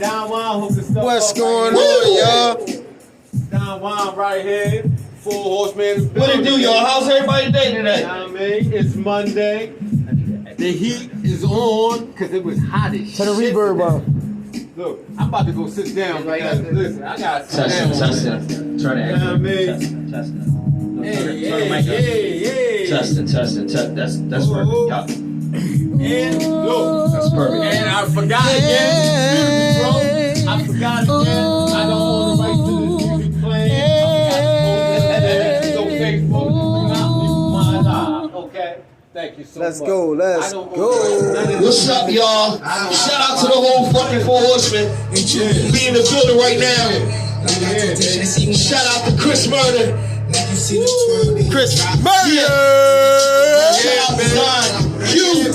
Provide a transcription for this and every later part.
Don Juan hooked the stuff What's up going right on, here. y'all? Don Juan right here. Full Horseman. What it do, y'all? How's everybody day today? You know what I mean? It's Monday. The heat is on because it was hot as shit. Turn the reverb on. Look, I'm about to go sit down because, listen, I got to sit down. Testing. Try to You know what I mean? Testing. Hey, Turn the mic up. hey. Testing. That's perfect. Y'all. And look, That's perfect. and I forgot again. Excuse me, bro. I forgot again. I don't own the right to this music playing. I forgot to post it. So Facebook, do not leave my live. Okay? Thank you so Let's much. go, let's go. What's up, y'all? Shout out to the whole fucking Four Horsemen. Be in the building right now. Shout out to Chris Murder. Chris Murder! Shout out to Don Q.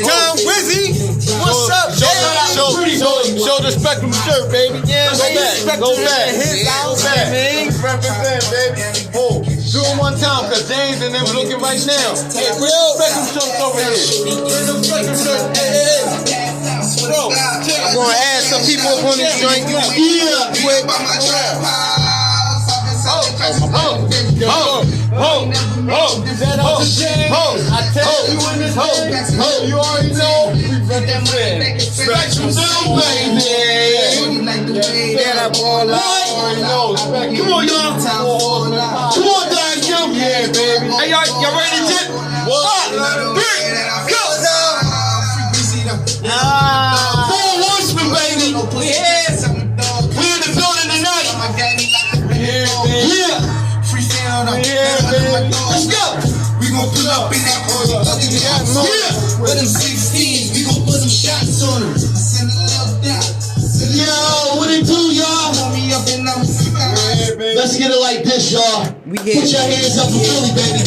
Tom Wizzy! What's up, Show the Spectrum shirt, baby. Yeah, Go back. His house, man. Represent, baby. Oh, do it one time, cause James and them looking right now. Hey, bring the Spectrum shirts over here. Bring the Spectrum shirts. Hey. Bro, I'm gonna add some people up on this joint. Yeah. Quick. Shout out to James. I tell you in this game, you already know we represent. Spectrum Zoom, baby. Get up all You out. already know. Come on, y'all. Come on, Don Q. Yeah, baby. Hey, y'all ready to dip? 1, 2, 3, go. Four Horsemen, baby. We in the building tonight. Yeah. Let's go. We gon' pull up in that with them 16s, we gon' put some shots on them. Send a love down. Yo, what it do, y'all? Let's get it like this, y'all. We Put your hands up for Philly, baby.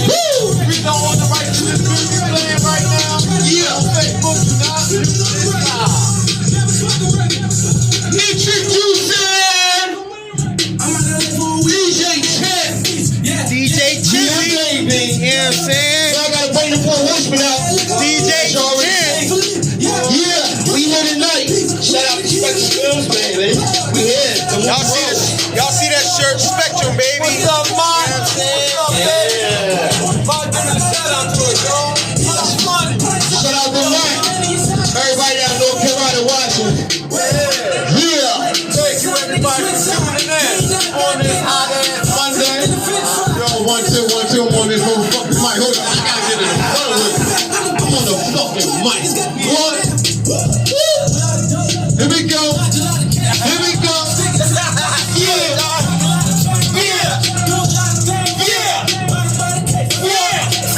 Woo! We don't want the right to this music playing right now. Yeah. Facebook, do not do this now. Introducing DJ Champ. DJ Chizzy. Yeah, baby. You know what I'm saying? I gotta bring the Four Horsemen out. DJ Champ. Yeah, we here tonight. Shout out to Spectrum Films, baby. We here. Y'all see that shirt? Spectrum, baby. What's up, Mike? What's up, baby? Mike, give me a shout out to it, y'all. That's funny. Shout out to Mike. Everybody out in North Carolina watching. Yeah. Thank you, everybody, for tuning in on this hot-ass Monday. Yo, 1, 2, 1, 2. I'm on this motherfucking mic. Hold on, I gotta get in the front with it. I'm on the fucking mic. What? Here we go. Here we go. Yeah.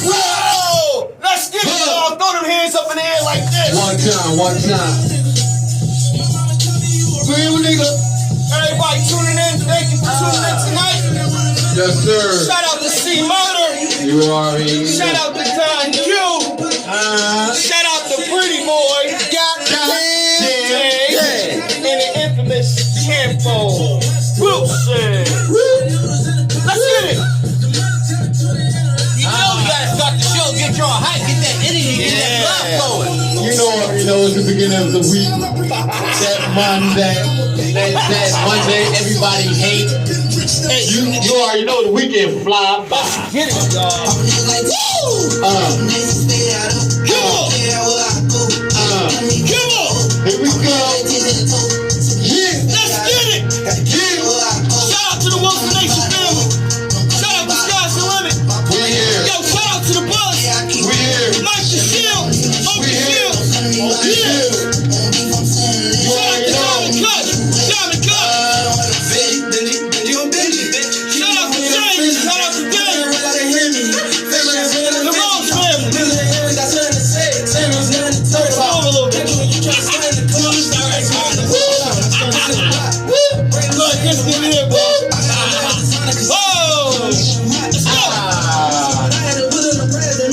Whoa! Let's get it, y'all. Throw them hands up in the air like this. One time. Real nigga. Everybody tuning in. Thank you for tuning in tonight. Yes, sir. Shout out to C Murder. You already know. Shout out to Don Q. Shout out to Pretty Boy. Got and the infamous Campo Wilson. Let's get it. You know you gotta start the show, get your hype, get that energy, get that blood flowing. You know, it's the beginning of the week. That Monday, everybody hate. Hey, you already know the weekend fly by. Get it, y'all. Come on. Here we go. Yeah. Let's get it. Shout out to the Wilson Nation family. Shout out to Sky's the Limit. We here. Yo, shout out to the Buzz. We here. Mike the Shield. Uncle We here. Shield. Yeah. Shout out to Diamond Cut. Diamond Cut. Shout out to James. Shout out to Dave. The Rose family. Turn it over a little bit. Look, this is here, bro. Whoa! Let's go!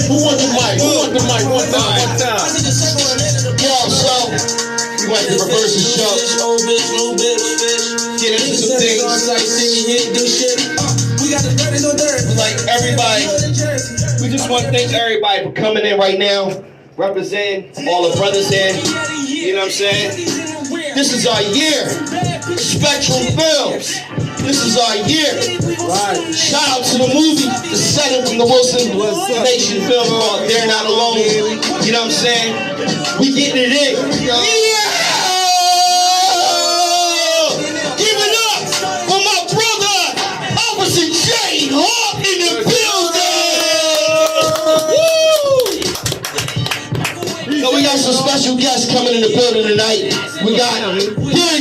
Who want the mic? One time. Yo, so we might to reverse the show. Get into some things. Like everybody, we just want to thank everybody for coming in right now. representing all the brothers in. You know what I'm saying? This is our year. Spectrum Films. This is our year. Right. Shout out to the movie, the setting from the Wilson Nation film called They're Not Alone. You know what I'm saying? We getting it in. Yeah! Give it up for my brother, Officer J. Hawk in the building. So we got some special guests coming in the building tonight. We got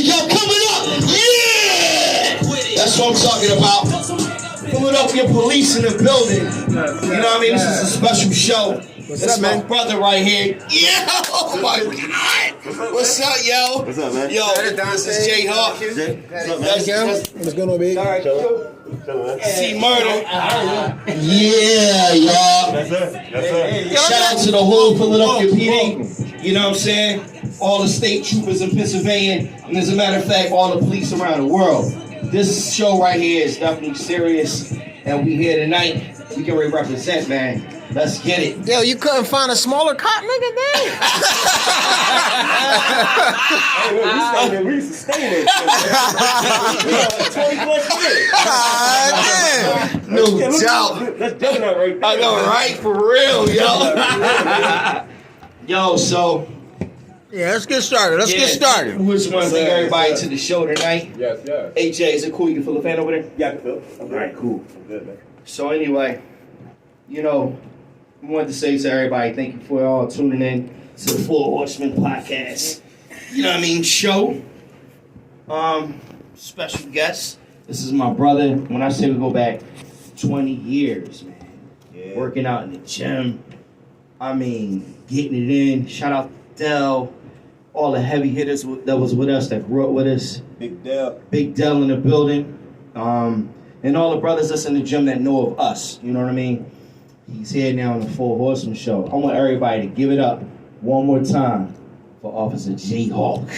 y'all coming up. Yeah! That's what I'm talking about. Philadelphia police in the building. You know what I mean? This is a special show. This is my brother right here. Yeah! Oh my God! What's up, yo? What's up, man? Yo, this is J Hawk. What's going on, baby? See Murder. Yeah, y'all. Yes, sir. Shout out to the whole Philadelphia PD. You know what I'm saying? All the state troopers in Pennsylvania, and as a matter of fact, all the police around the world. This show right here is definitely serious, and we here tonight. We can represent, man. Let's get it. Yo, you couldn't find a smaller cop, nigga, damn. We used to stay there. 20 plus years. No doubt. That's Juggernaut right there. I know, right? For real, yo. Yo, so. Yeah, let's get started. Let's get started. We just want to thank everybody to the show tonight. Yes, yes. AJ, is it cool? You can feel a fan over there? Yeah, I can feel. All right, cool. I'm good, man. So anyway, you know, I wanted to say to everybody, thank you for all tuning in to the Four Horsemen podcast. You know what I mean? Show. Special guest. This is my brother. When I say we go back 20 years, man. Yeah. Working out in the gym. I mean, getting it in. Shout out to Dell. All the heavy hitters that was with us, that grew up with us. Big Dell. Big Dell in the building. And all the brothers that's in the gym that know of us. You know what I mean? He's here now on the Four Horsemen show. I want everybody to give it up one more time for Officer J. Hawk.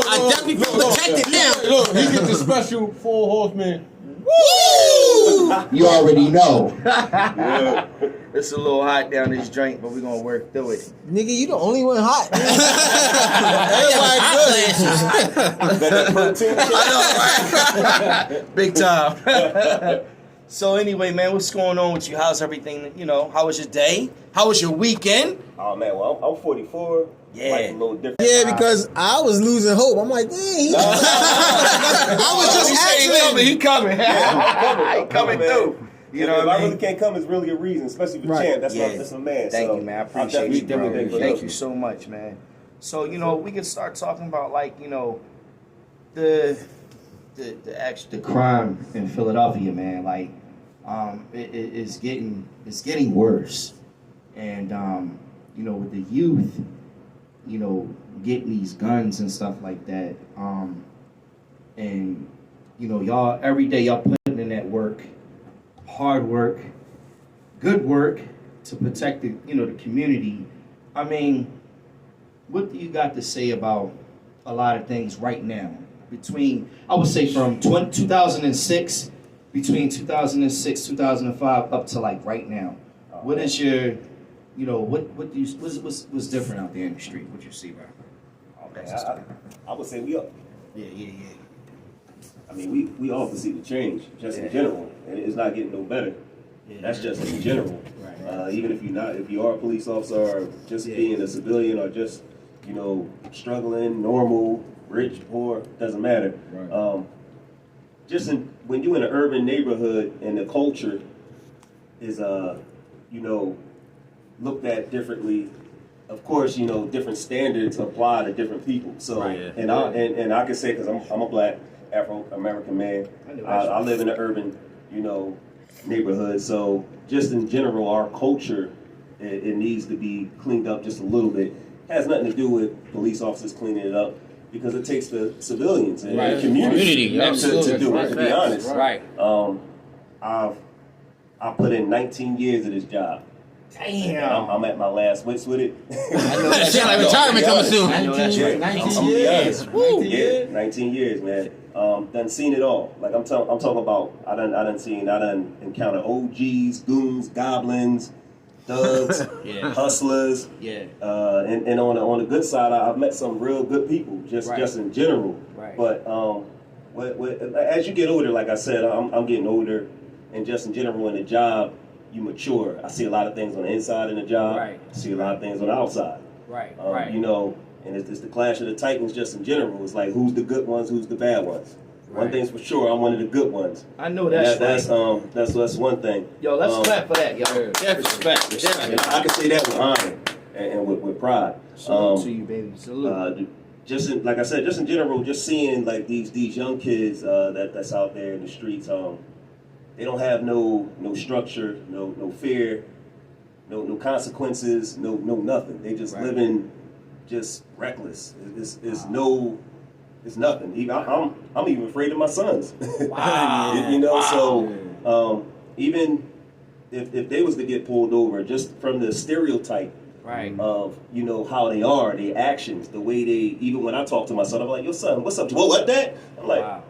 I definitely feel protected now. Look, he gets the special Four Horsemen. You already know. It's a little hot down this joint, but we're going to work through it. Nigga, you the only one hot. I know, right? Big time. So anyway, man, what's going on with you? How's everything? You know, how was your day? How was your weekend? Oh, man, well, I'm 44. Yeah. Life's a little different. Yeah, because I was losing hope. I'm like, dang. I was just asking. He coming. He coming man. through. You know if what I I mean? really can't come, it's really a reason, especially for Right. Champ. That's Yeah. my man. Thank so you, man. I I'll appreciate you, bro. definitely thank Thank you so much, man. So, you know, we can start talking about, like, you know, the crime in Philadelphia, man. Like, it's getting worse, and you know, with the youth, you know, getting these guns and stuff like that, and you know, y'all every day y'all putting in that work, hard work, good work to protect the community. I mean, what do you got to say about a lot of things right now? Between, I would say, from 2006, between 2006, 2005, up to like right now. What is your, you know, what's different out there in the street? What you see, bro? I would say we up. Yeah. I mean, we all can see the change, just in general, and it's not getting no better. Yeah. That's just in general. Right. Even if you are a police officer, or just being a civilian, or just, you know, struggling, normal, rich, poor, doesn't matter. Right. When you're in an urban neighborhood and the culture is, you know, looked at differently. Of course, you know, different standards apply to different people. So, and I can say, because I'm a black Afro-American man, I live in an urban, you know, neighborhood. So just in general, our culture, it needs to be cleaned up just a little bit. It has nothing to do with police officers cleaning it up, because it takes the civilians and the community to do it, to be honest. Right. I've put in 19 years of this job. Damn. I'm at my last wits with it. Sound like retirement coming soon. 19 years. 19 years, man. Done seen it all. Like I'm talking about. I done encountered OGs, goons, goblins, thugs, hustlers. Yeah. And on the good side, I've met some real good people, just in general. Right. But as you get older, like I said, I'm getting older, and just in general in the job, you mature. I see a lot of things on the inside in the job. Right. I see a lot of things on the outside. Right. You know, and it's the clash of the titans just in general. It's like who's the good ones, who's the bad ones. Right. One thing's for sure, I'm one of the good ones. I know that's right. That's one thing. Yo, let's clap for that, yo. Respect. I can say that with honor and with pride. Salute to you, baby. Salute. Like I said, just in general, just seeing like these young kids that's out there in the streets. They don't have no structure, no fear, no consequences, no nothing. They just living just reckless. It's nothing. Even I'm even afraid of my sons. Wow. You know, so even if they was to get pulled over, just from the stereotype of, you know, how they are, their actions, the way they, even when I talk to my son, I'm like, yo son, what's up? What that? I'm like,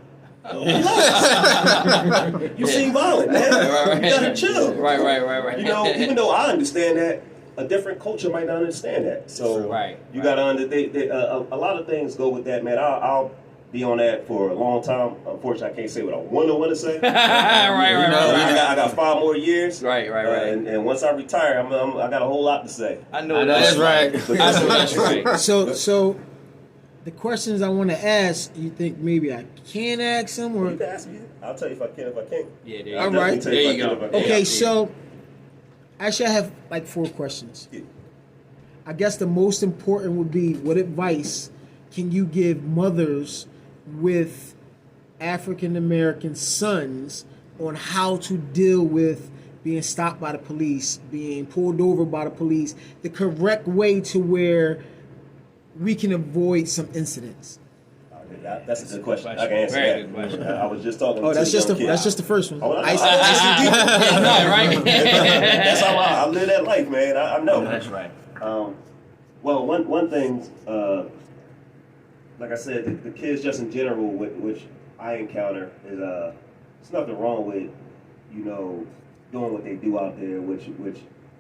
you seem violent, man. You gotta chill. Right. You know, even though I understand that, a different culture might not understand that. So you gotta a lot of things go with that, man. I'll be on that for a long time. Unfortunately, I can't say what I want to say. I got 5 more years. Right. And once I retire, I got a whole lot to say. I know that's right. I know that's right. So the questions I want to ask, you think maybe I can ask them, or You can ask me. I'll tell you if I can, if I can't. Yeah, there you All go. right. Tell you if I There you can, go. if I can't. okay? So actually, I have like 4 questions. Yeah. I guess the most important would be, what advice can you give mothers with African American sons on how to deal with being stopped by the police, being pulled over by the police, the correct way to where we can avoid some incidents? That's a good question. I can answer Very that. good question. I was just talking. Oh, to that's the just young the kid. that's just the first one. Oh, I know. Ice deep. Right. That's how I live that life, man. I know. That's right. Well, one thing, like I said, the kids just in general, which I encounter, is there's nothing wrong with, you know, doing what they do out there, which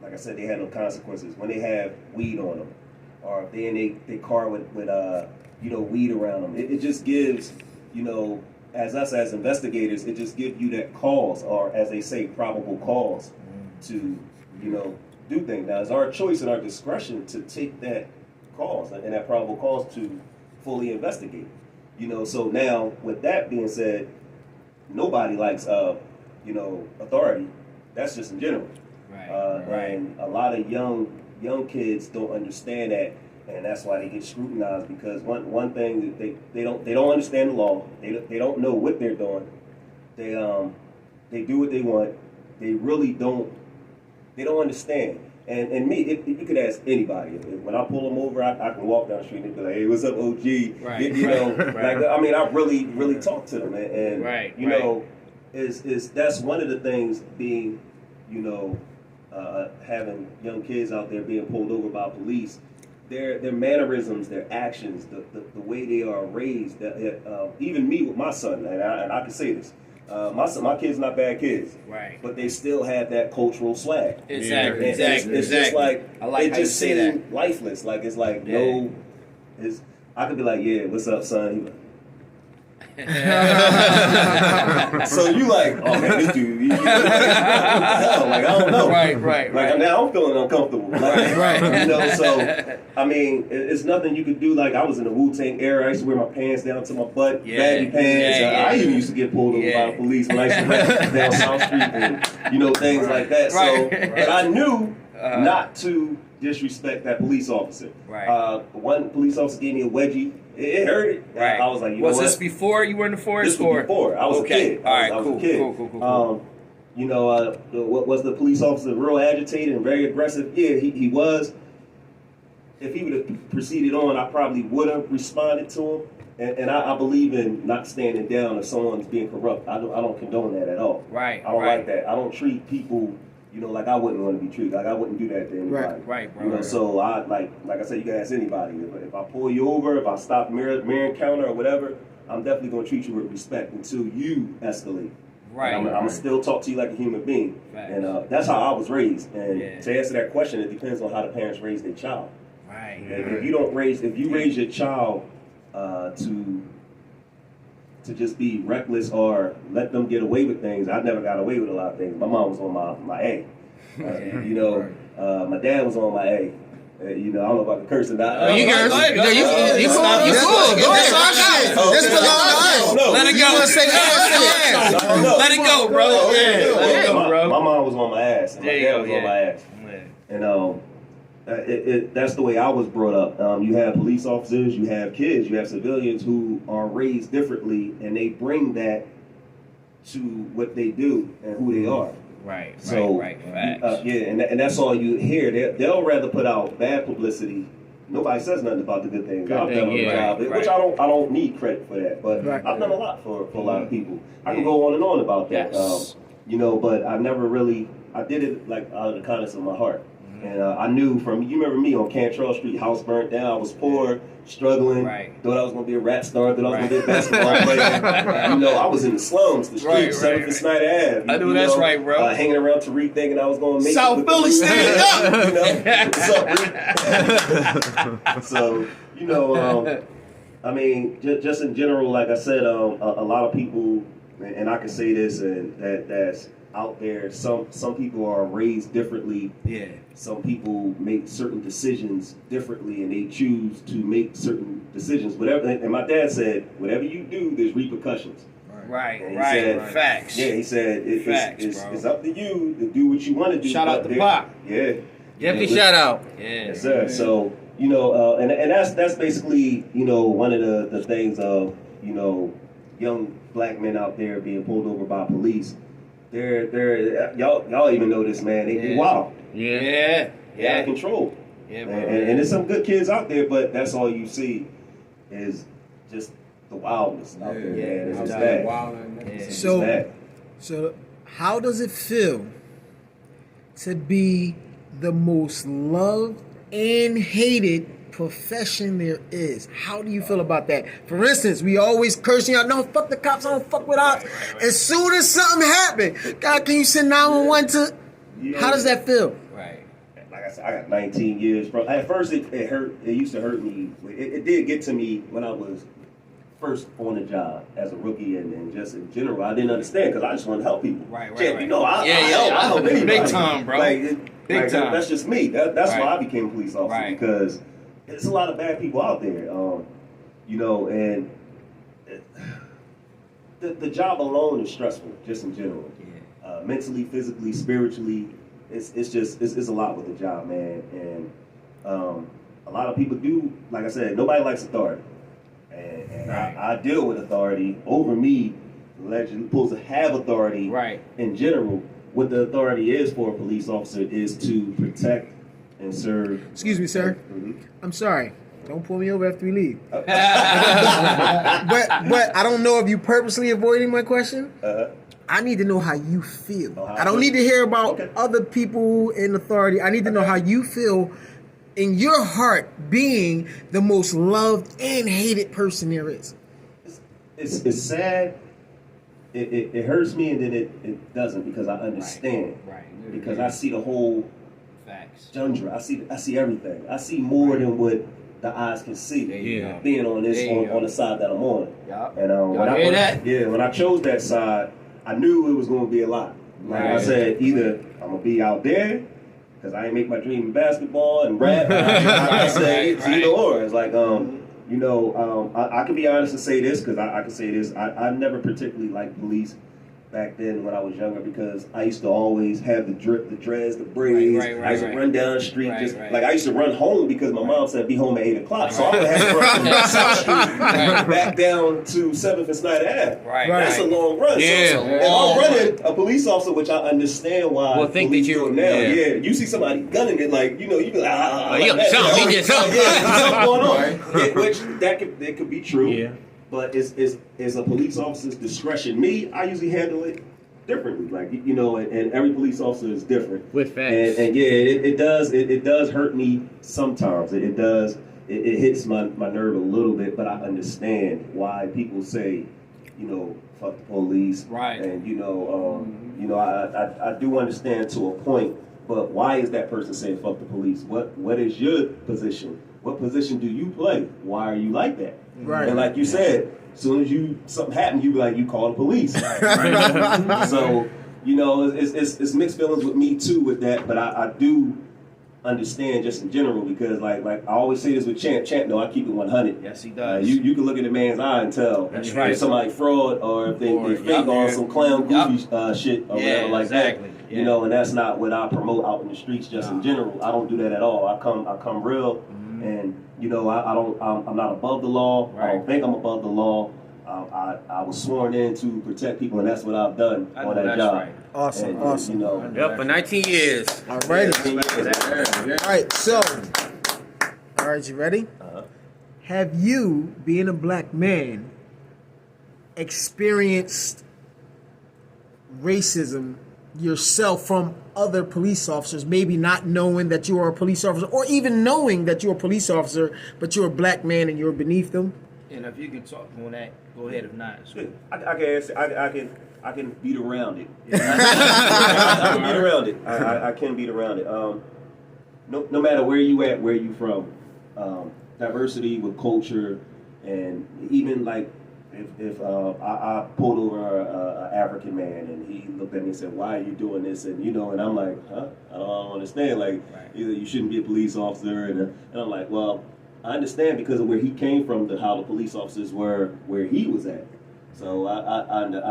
like I said, they have no consequences. When they have weed on them, or if they in their car with you know, weed around them, it just gives, you know, as investigators, it just gives you that cause, or as they say, probable cause to, you know, do things. Now, it's our choice and our discretion to take that cause and that probable cause to fully investigate. You know, so now with that being said, nobody likes, you know, authority. That's just in general. Right. And a lot of young kids don't understand that, and that's why they get scrutinized, because one thing, they don't understand the law. They don't know what they're doing. They do what they want. They really don't. They don't understand. And me, you could ask anybody. When I pull them over, I can walk down the street and be like, "Hey, what's up, OG?" Right. You know, like, I mean, I really talk to them, and you know, is that's one of the things, being, you know, having young kids out there being pulled over by police. Their mannerisms, their actions, the way they are raised. Even me with my son, and I can say this. My kids not bad kids, but they still have that cultural swag. Exactly. It's just like, I like it how you just say seems that. lifeless. Like, it's like I could be like, yeah, what's up, son? He like, so you like, oh man, this dude, like, I don't know. Right. Like, now I'm feeling uncomfortable. Like, you know, so I mean, it's nothing you could do. Like, I was in the Wu-Tang era. I used to wear my pants down to my butt, baggy pants. I even used to get pulled over by the police when I used to rap down South Street, and, you know, things like that. So, but I knew not to disrespect that police officer. One police officer gave me a wedgie. It hurt. I was like, you know what? Was this before you were in the force? This was before. I was a kid. All right, I was cool, a kid. Cool. You know, what was the police officer real agitated and very aggressive? Yeah, he was. If he would have proceeded on, I probably would have responded to him. And I believe in not standing down if someone's being corrupt. I don't condone that at all. Right. I don't like that. I don't treat people you know, like I wouldn't want to be treated. Like I wouldn't do that to anybody. Right, bro. You know, so I like I said, you can ask anybody. If I pull you over, if I stop mirror encounter or whatever, I'm definitely gonna treat you with respect until you escalate. Right. I'm gonna still talk to you like a human being, Facts. and that's how I was raised. And Yeah. to answer that question, it depends on how the parents raise their child. Right. If you raise your child to just be reckless or let them get away with things, I never got away with a lot of things. My mom was on my A. You know, my dad was on my A. You know, I don't know about the cursing. You can. You cool. Go ahead. This belongs to us. Let it go. Let it go, bro. Let it go, bro. My mom was on my ass, and my There you dad go, was yeah. on my ass. And that's the way I was brought up. You have police officers, you have kids, you have civilians who are raised differently, and they bring that to what they do and who they are. Right. So, Facts. and that's all you hear. They'll rather put out bad publicity. Nobody says nothing about the good things I've done on the job, which I don't need credit for that. But I've done a lot for a lot of people. I can go on and on about that. Yes. You know, but I never really. I did it like out of the kindness of my heart. And I knew from, you remember me on Cantrell Street, house burnt down, I was poor, struggling, thought I was going to be a rap star, thought I was going to be a basketball player. You know, I was in the slums, the streets, 7th and Snyder Ave. I knew that's right, bro. Hanging around Tariq thinking I was going to make South it. Philly, stand up! You know? So, you know, I mean, just in general, like I said, a lot of people, and I can say this, and that's out there, some people are raised differently. Yeah. Some people make certain decisions differently, and they choose to make certain decisions. Whatever, and my dad said, whatever you do, there's repercussions. Right. And he said, Facts. Yeah, he said it's up to you to do what you want to do. Shout out to Pop. Yeah. Definitely shout out. Yes, sir. So, you know, and that's basically, you know, one of the things of, you know, young black men out there being pulled over by police. They're y'all even know this, man. They wild. Yeah. They're out of control. Yeah, bro. And there's some good kids out there, but that's all you see is just the wildness out there, man. It's just that. It's just that. So how does it feel to be the most loved and hated profession there is? How do you feel about that? For instance, we always cursing out, no, fuck the cops, I don't fuck with ops. As soon as something happened, God, can you send 911 to? How does that feel? Right. Like I said, I got 19 years, bro. At first, it hurt. It used to hurt me. It did get to me when I was first on the job as a rookie, and just in general, I didn't understand because I just want to help people. Right. You know, I help anybody. Big time, bro. Big time. That's just me. That's why I became a police officer, Right. because there's a lot of bad people out there. You know, and the job alone is stressful, just in general. Yeah. Mentally, physically, spiritually, it's a lot with the job, man. And a lot of people do, like I said, nobody likes authority. And I deal with authority over me, allegedly supposed to have authority in general. What the authority is for a police officer is to protect and serve. Excuse me, sir. Mhm. I'm sorry. Don't pull me over after we leave. but I don't know if you purposely avoiding my question. I need to know how you feel. I don't need to hear about other people in authority. I need to know how you feel in your heart being the most loved and hated person there is. It's sad. It hurts me, and then it doesn't, because I understand. Right. Because I see the whole Facts. Tundra. I see everything. I see more than what the eyes can see. Being on on the side that I'm on. And when I chose that side, I knew it was going to be a lot. Like I said, either I'm gonna be out there because I ain't make my dream in basketball and rap. I said it's either or. It's like you know, I can be honest and say this, because I can say this. I never particularly liked police back then when I was younger, because I used to always have the drip, the dreads, the braids. I used to run down the street, like I used to run home because my mom said be home at 8 o'clock. So I would have to run from South Street back down to 7th and Snyder Ave. That's a long run. So if I'm running a police officer, which I understand why police do it now. You see somebody gunning it, like, you know, you be like, something going on. Which that could be true. But it's a police officer's discretion. Me, I usually handle it differently. Like, you know, and every police officer is different. With facts. And yeah, it does hurt me sometimes. It does. It hits my nerve a little bit, but I understand why people say, you know, fuck the police. Right. And you know, I do understand to a point, but why is that person saying fuck the police? What is your position? What position do you play? Why are you like that? Right. And like you said, as soon as something happened, you be like, you call the police. Right. So, you know, it's mixed feelings with me too with that, but I do understand just in general, because like I always say this with Champ, no, I keep it 100. Yes, he does. You can look at a man's eye and tell That's if right. somebody fraud or if they fake on some clown goofy shit or whatever like exactly. that. You know, and that's not what I promote out in the streets just in general. I don't do that at all. I come real, and you know, I'm not above the law. Right. I don't think I'm above the law. I was sworn in to protect people, and that's what I've done on that job. Right. Awesome, And, awesome. You know, Yep, for 19 years. All right. yeah. All right, so, all right, you ready? Have you, being a black man, experienced racism yourself from other police officers, maybe not knowing that you are a police officer, or even knowing that you're a police officer, but you're a black man and you're beneath them? And if you can talk on that, go ahead. If not, it's good. I can beat around it. I can beat around it. I can beat around it. No matter where you at, where you from, diversity with culture, and even like if I pulled over an African man and he looked at me and said, "Why are you doing this?" And you know, and I'm like, "Huh? I don't understand. Like, either you shouldn't be a police officer," and I'm like, "Well, I understand because of where he came from, to how the police officers were where he was at." So I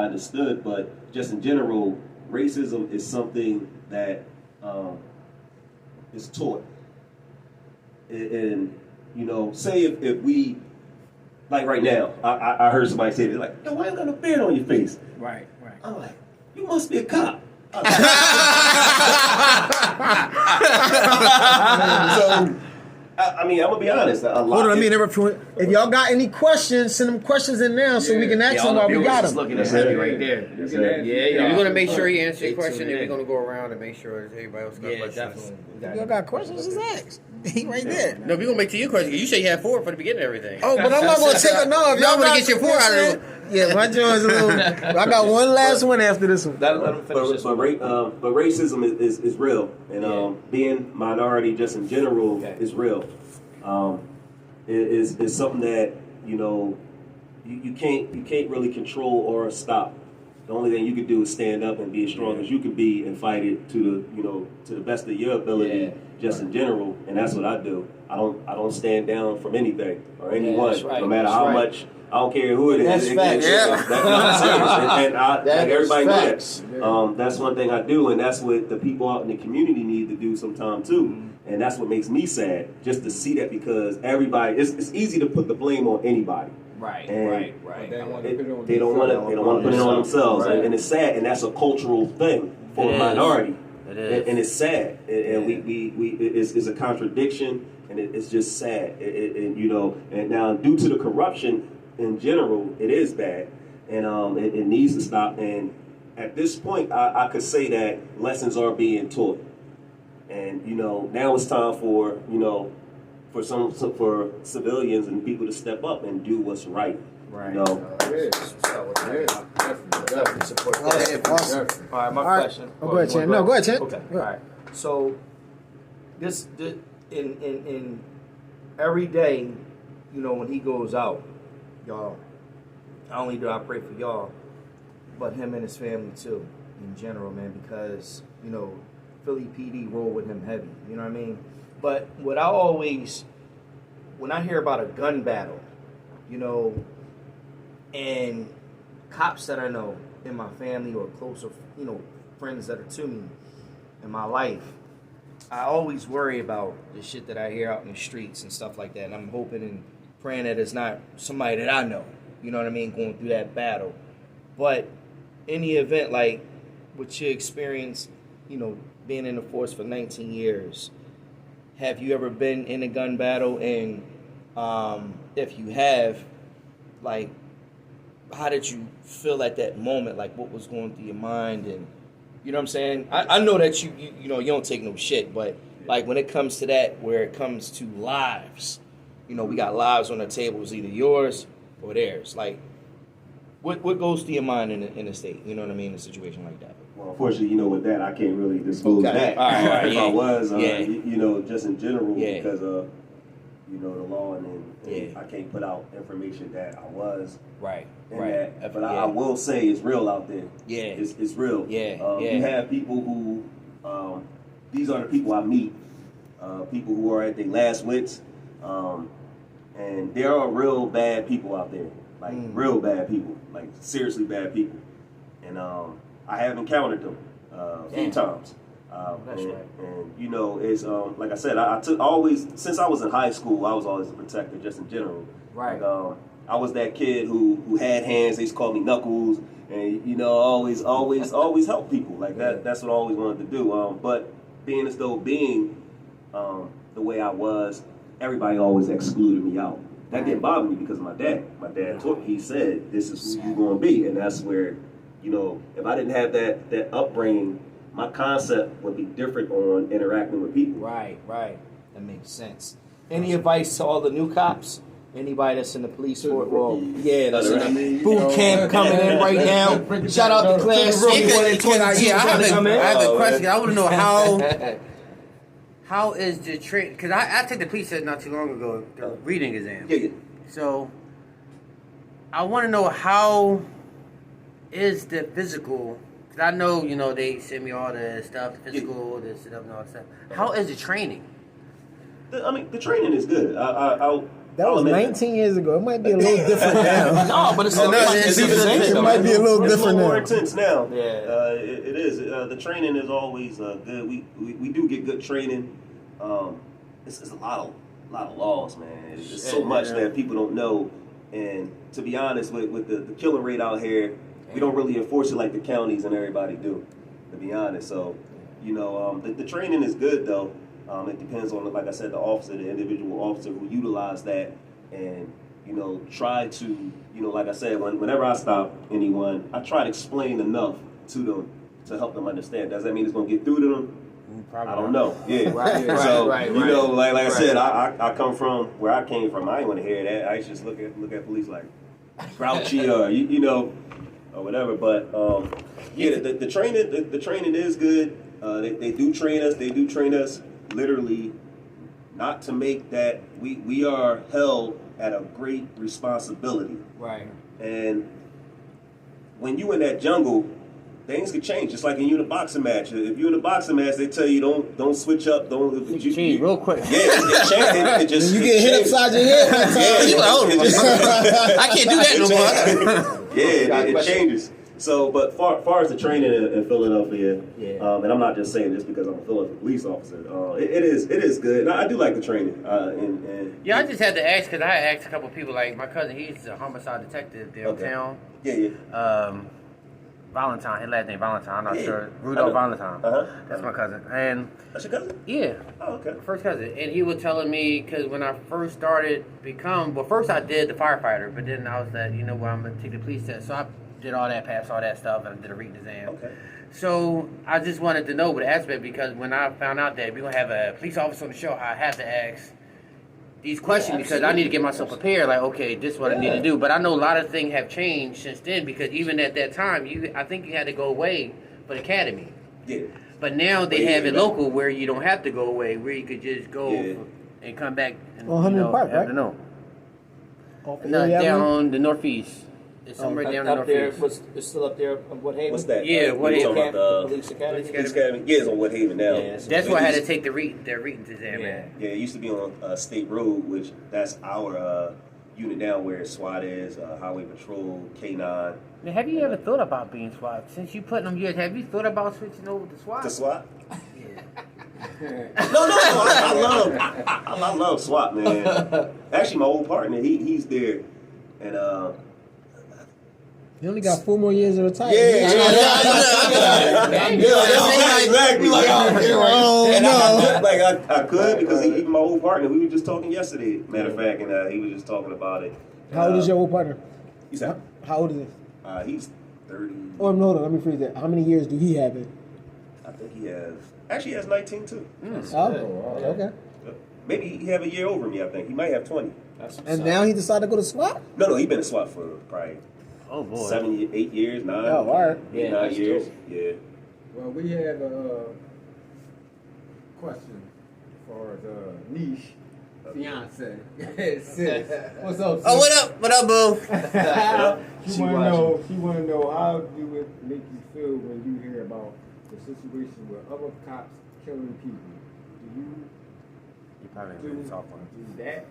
understood, but just in general, racism is something that is taught. And you know, say if we, like right now, I heard somebody say, they're like, "Yo, why you got a beard on your face?" Right. I'm like, "You must be a cop." So, I mean, I'm gonna be honest. Hold on, let me interrupt you. If y'all got any questions, send them questions in now so we can ask them while we got them. Looking at heavy right there. We're going to make sure he answers your Stay question, tuned and we're in. going to go around and make sure that everybody else got Yeah, questions. definitely. If y'all got questions, just ask. He right there. No, we're going to make to your question. You say you had 4 for the beginning of everything. Oh, but I'm not gonna take it. No, if No, y'all I'm gonna got, get your 4 out of it. Yeah, my joint's a little. I got one last one after this one. Let him finish this But racism is real, and being minority just in general is real. Is something that you know you can't really control or stop. The only thing you can do is stand up and be as strong as you can be and fight it to the best of your ability, just in general. And that's what I do. I don't stand down from anything or anyone, that's right. no matter That's how right. much. I don't care who it is. That's facts. I'm serious. And That like everybody is knows that. That's one thing I do, and that's what the people out in the community need to do sometime too. And that's what makes me sad, just to see that, because everybody, it's easy to put the blame on anybody. Right. They don't want to put it on themselves, and it's sad, and that's a cultural thing for a minority. It is. And it's sad, and it's a contradiction, and it's just sad. And you know, and now due to the corruption in general, it is bad, and it needs to stop. And at this point, I could say that lessons are being taught, and you know, now it's time for for civilians and people to step up and do what's right. Right. You know? Definitely support Oh, that. yeah, awesome. All right, my All right. question. Oh, go ahead, Chan. No, go ahead, Chan. Okay. Go All right. So this in every day, you know, when he goes out, y'all, not only do I pray for y'all, but him and his family too, in general, man, because, you know, Philly PD roll with him heavy. You know what I mean? But what I always, when I hear about a gun battle, you know, and cops that I know in my family or closer, you know, friends that are to me in my life, I always worry about the shit that I hear out in the streets and stuff like that. And I'm hoping and praying that it's not somebody that I know, you know what I mean, going through that battle. But in the event, like what you experienced, you know, being in the force for 19 years, have you ever been in a gun battle? And if you have, like, how did you feel at that moment? Like, what was going through your mind? And you know what I'm saying? I know that you know, you don't take no shit, but like when it comes to that, where it comes to lives, you know, we got lives on the table. It's either yours or theirs. Like, what goes through your mind in a state? You know what I mean? In a situation like that. Well, unfortunately, you know, with that, I can't really disclose that. All right, if yeah. I was, Yeah. you know, just in general, Yeah. because of, you know, the law, and Yeah. I can't put out information that I was. Right. in Right. that. But I will say it's real out there. Yeah. It's real. Yeah. You have people who, these are the people I meet, people who are at their last wits, and there are real bad people out there, like real bad people, like seriously bad people, and I have encountered them a few times. That's and, right. and you know, it's like I said, I took always since I was in high school, I was always a protector, just in general. Right. Like, I was that kid who had hands. They used to call me Knuckles, and you know, always help people. Like that. That's what I always wanted to do. But being as though being the way I was, everybody always excluded me out. That didn't bother me because of my dad. My dad he said, "This is who you're gonna be," and that's where, you know, if I didn't have that upbringing, my concept would be different on interacting with people. Right. That makes sense. Any advice to all the new cops? Anybody that's in the police force? Well, yeah, that's in the boot camp coming in right now. Shout out to class room 122. I have a question. I want to know how How is the training? Because I took the police test not too long ago, the reading exam. Yeah. So I want to know, how is the physical? Because I know, you know, they send me all the stuff, the physical, the stuff and all that stuff. How is the training? The training is good. That was 19 years ago. It might be a little different now. No, but it's It might be a little It's different more now. intense now. Yeah. It is. The training is always good. We do get good training. It's a lot of laws, man. It's so much that people don't know. And to be honest, with the killing rate out here, we don't really enforce it like the counties and everybody do. To be honest, so you know, the training is good though. It depends on, like I said, the officer, the individual officer who utilize that, and you know, try to, you know, like I said, whenever I stop anyone, I try to explain enough to them to help them understand. Does that mean it's going to get through to them? Probably I don't know. Yeah. Right. You know, like I said, I come from where I came from. I didn't want to hear that. I used to just look at police like grouchy or you know, or whatever. But the training is good. They do train us. They do train us literally not to make that we are held at a great responsibility. Right. And when you in that jungle, things can change. Just like in you in a boxing match. If you're in a boxing match, they tell you don't switch up. You change real quick. Yeah, it just You get hit upside your head one time. I can't do that no more. it changes. So, but far as the training in Philadelphia, and I'm not just saying this because I'm a Philadelphia police officer. It is good. And I do like the training. Yeah, I just had to ask because I had asked a couple of people. Like my cousin, he's a homicide detective downtown. Yeah. Valentine, his last name Valentine. I'm not sure. Rudolph Valentine. That's my cousin. And That's your cousin? yeah. Oh, okay. First cousin, and he was telling me, because when I first started first I did the firefighter, but then I was like, you know what, I'm gonna take the police test. So I did all that, passed all that stuff, and I did a written exam. Okay. So I just wanted to know what aspect, because when I found out that we're gonna have a police officer on the show, I have to ask these questions because I need to get myself prepared. Like, okay, this is what I need to do. But I know a lot of things have changed since then, because even at that time, I think you had to go away for the academy. Yeah. But now they have it local where you don't have to go away, where you could just go and come back. And, 100 Park, right? No, Off the no, area down avenue? the northeast. It's somewhere down the Up there, northeast. it's still up there on Woodhaven? What's that? Yeah, Woodhaven. Talking about the Police Academy? Police Academy. Yeah, it's on Woodhaven now. Yeah, That's why I had to take the written exam. Man. Yeah, it used to be on State Road, which that's our unit now, where SWAT is, Highway Patrol, K9. Now, have you ever thought about being SWAT? Since you put them years, have you thought about switching over to SWAT? To SWAT? Yeah. No, I love SWAT, man. Actually, my old partner, he's there, and You only got 4 more years to retire. exactly. Oh, no. I could, because even my old partner, we were just talking yesterday. Matter of fact, and he was just talking about it. How old is your old partner? You said How old is he? He's 30. Oh, no, let me freeze that. How many years do he have it? I think he has 19 too. Oh, okay. Maybe he have a year over me. I think he might have 20. And now he decided to go to SWAT? No, he been a SWAT for probably 8 years, 9. Oh, all right. 8, 9 years. dope. Yeah. Well, we have a question for the niche fiance. Sis, what's up, sis? Oh, what up, boo? She wanna know how do it make you feel when you hear about the situation where other cops killing people? Do You probably really soft on it.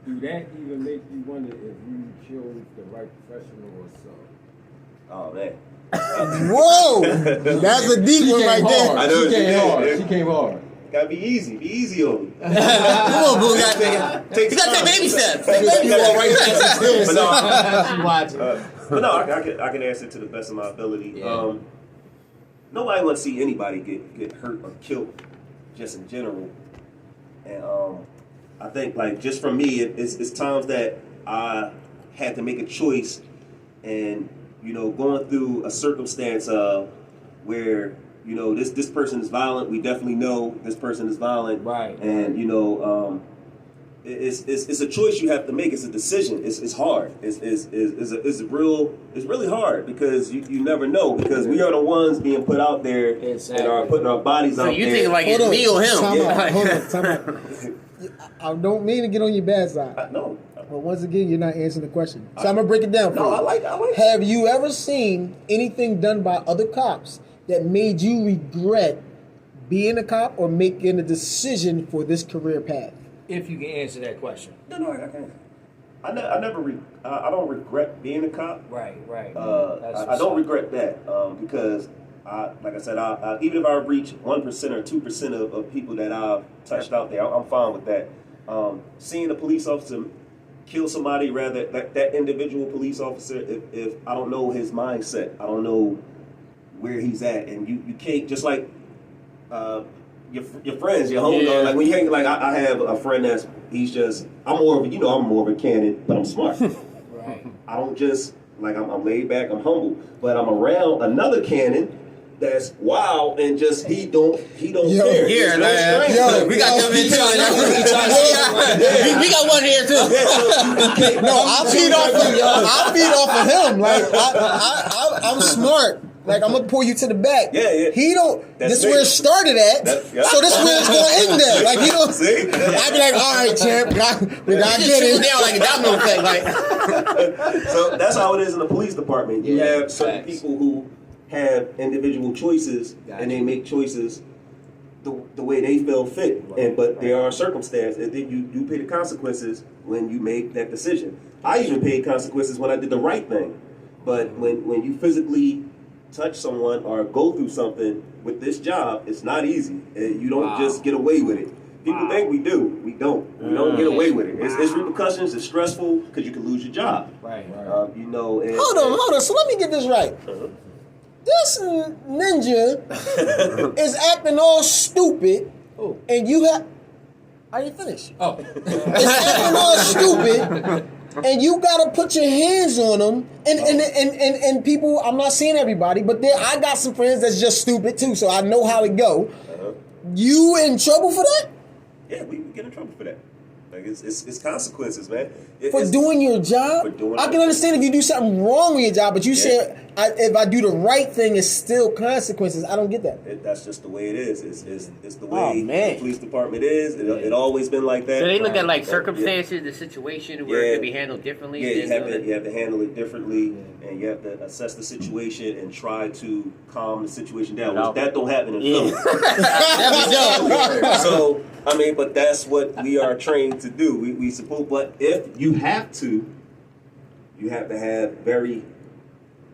do that even make you wonder if you chose the right professional or so? Oh man. Whoa! That's a deep one right there. I know She came hard. Gotta be easy. Be easy on me. Come on, boo. You gotta take baby steps. Take baby steps right But no, I can answer to the best of my ability. Yeah. Nobody wants to see anybody get hurt or killed, just in general. And I think like just for me, it's times that I had to make a choice, and going through a circumstance where this person is violent. We definitely know this person is violent, Right. And it's a choice you have to make. It's a decision. It's hard. It's really hard because you never know, because we are the ones being put out there and are putting our bodies So out you there. think like it's me or him? Time out. I don't mean to get on your bad side. No. But once again, you're not answering the question. So I'm going to break it down for you. I like Have you ever seen anything done by other cops that made you regret being a cop or making a decision for this career path? If you can answer that question. No, I can't. I don't regret being a cop. Right. I don't regret that because, like I said, even if I reach 1% or 2% of people that I've touched out there, I'm fine with that. Seeing a police officer kill somebody, rather that individual police officer, if I don't know his mindset, I don't know where he's at, and you can't just like your friends, your homegirl. Like when you hang, like I have a friend I'm more of a cannon, but I'm smart. Right. I don't just I'm laid back, I'm humble, but I'm around another cannon that's wild and just he don't care. Here, There's no man. strength. We got them in too. We got one here too. No, I feed off of him. Like I'm smart. Like I'm gonna pull you to the back. Yeah. He don't. That's this where it started at. So this where it's gonna end at. Like he don't. See? I'd be like, all right, champ, we gotta get it. Down like a domino effect. Like, So that's how it is in the police department. You Yeah, have certain facts. people who have individual choices, and they make choices the way they feel fit. But there are circumstances, and then you pay the consequences when you make that decision. I even paid consequences when I did the right thing. But when you physically touch someone or go through something with this job, it's not easy. You don't just get away with it. People think we do. We don't. We don't get away with it. It's repercussions. It's stressful because you can lose your job. Right. And, Hold on. So let me get this right. This ninja is acting all stupid, and you have. I didn't finish. Oh. It's acting all stupid, and you gotta put your hands on them. And people, I'm not saying everybody, but I got some friends that's just stupid too, so I know how it go. You in trouble for that? Yeah, we get in trouble for that. Like it's consequences, man. For doing your job? I can understand if you do something wrong with your job, but you said if I do the right thing, it's still consequences. I don't get that. That's just the way it is. It's the way man. the police department is. It always been like that. So they look at like circumstances, the situation where it could be handled differently. Yeah, than you have to handle it differently, and you have to assess the situation and try to calm the situation down. Which that don't happen in film. So I mean, but that's what we are trained to do. We suppose, but if you have to have very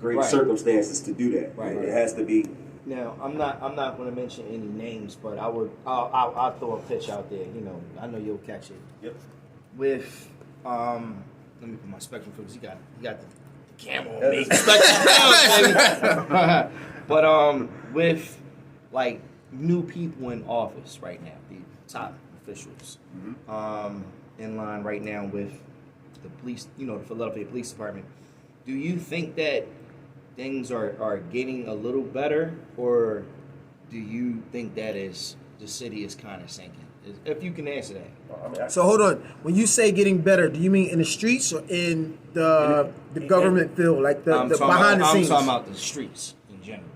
great circumstances to do that. Right. It has to be. Now, I'm not going to mention any names, but I'll throw a pitch out there. I know you'll catch it. Yep. With let me put my spectrum because you got the camera on me. But with like new people in office right now, the top officials, in line right now with the police, the Philadelphia Police Department. do you think that things are getting a little better, or do you think that the city is kind of sinking? If you can answer that. So hold on. When you say getting better, do you mean in the streets or in the government field, like the behind the scenes? I'm talking about the streets in general.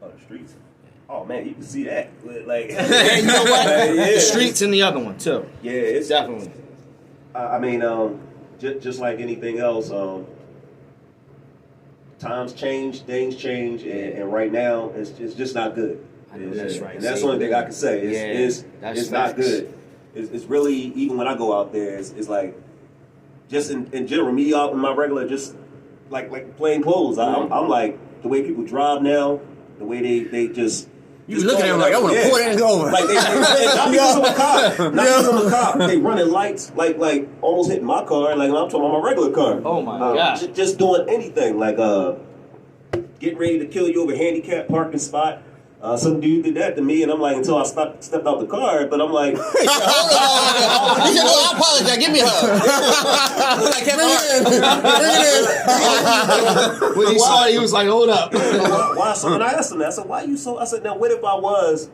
Oh, the streets. Oh man, you can see that. Like, You know what? Yeah. The streets and the other one too. Yeah, it's Definitely. I mean, just like anything else, times change, things change, and right now it's just not good. I know that's right. And that's the only thing I can say. It's not good. It's really, even when I go out there, it's like, just in general, me out in my regular, just like plain clothes. I'm like, the way people drive now, the way they just. You looking at him like, I want to pull that and go over. Like they not because I'm a cop. Not because I'm a cop. They running lights, like almost hitting my car. Like I'm talking about my regular car. Oh my God. Just doing anything. Like getting ready to kill you over a handicapped parking spot. Some dude did that to me, and I'm like, until I stepped out the car. But I'm like, He said, "No, I apologize. Give me a hug." Like, bring it in. When he saw it, he was like, hold up. why? So when I asked him that, I said, why you so? I said, now what if I was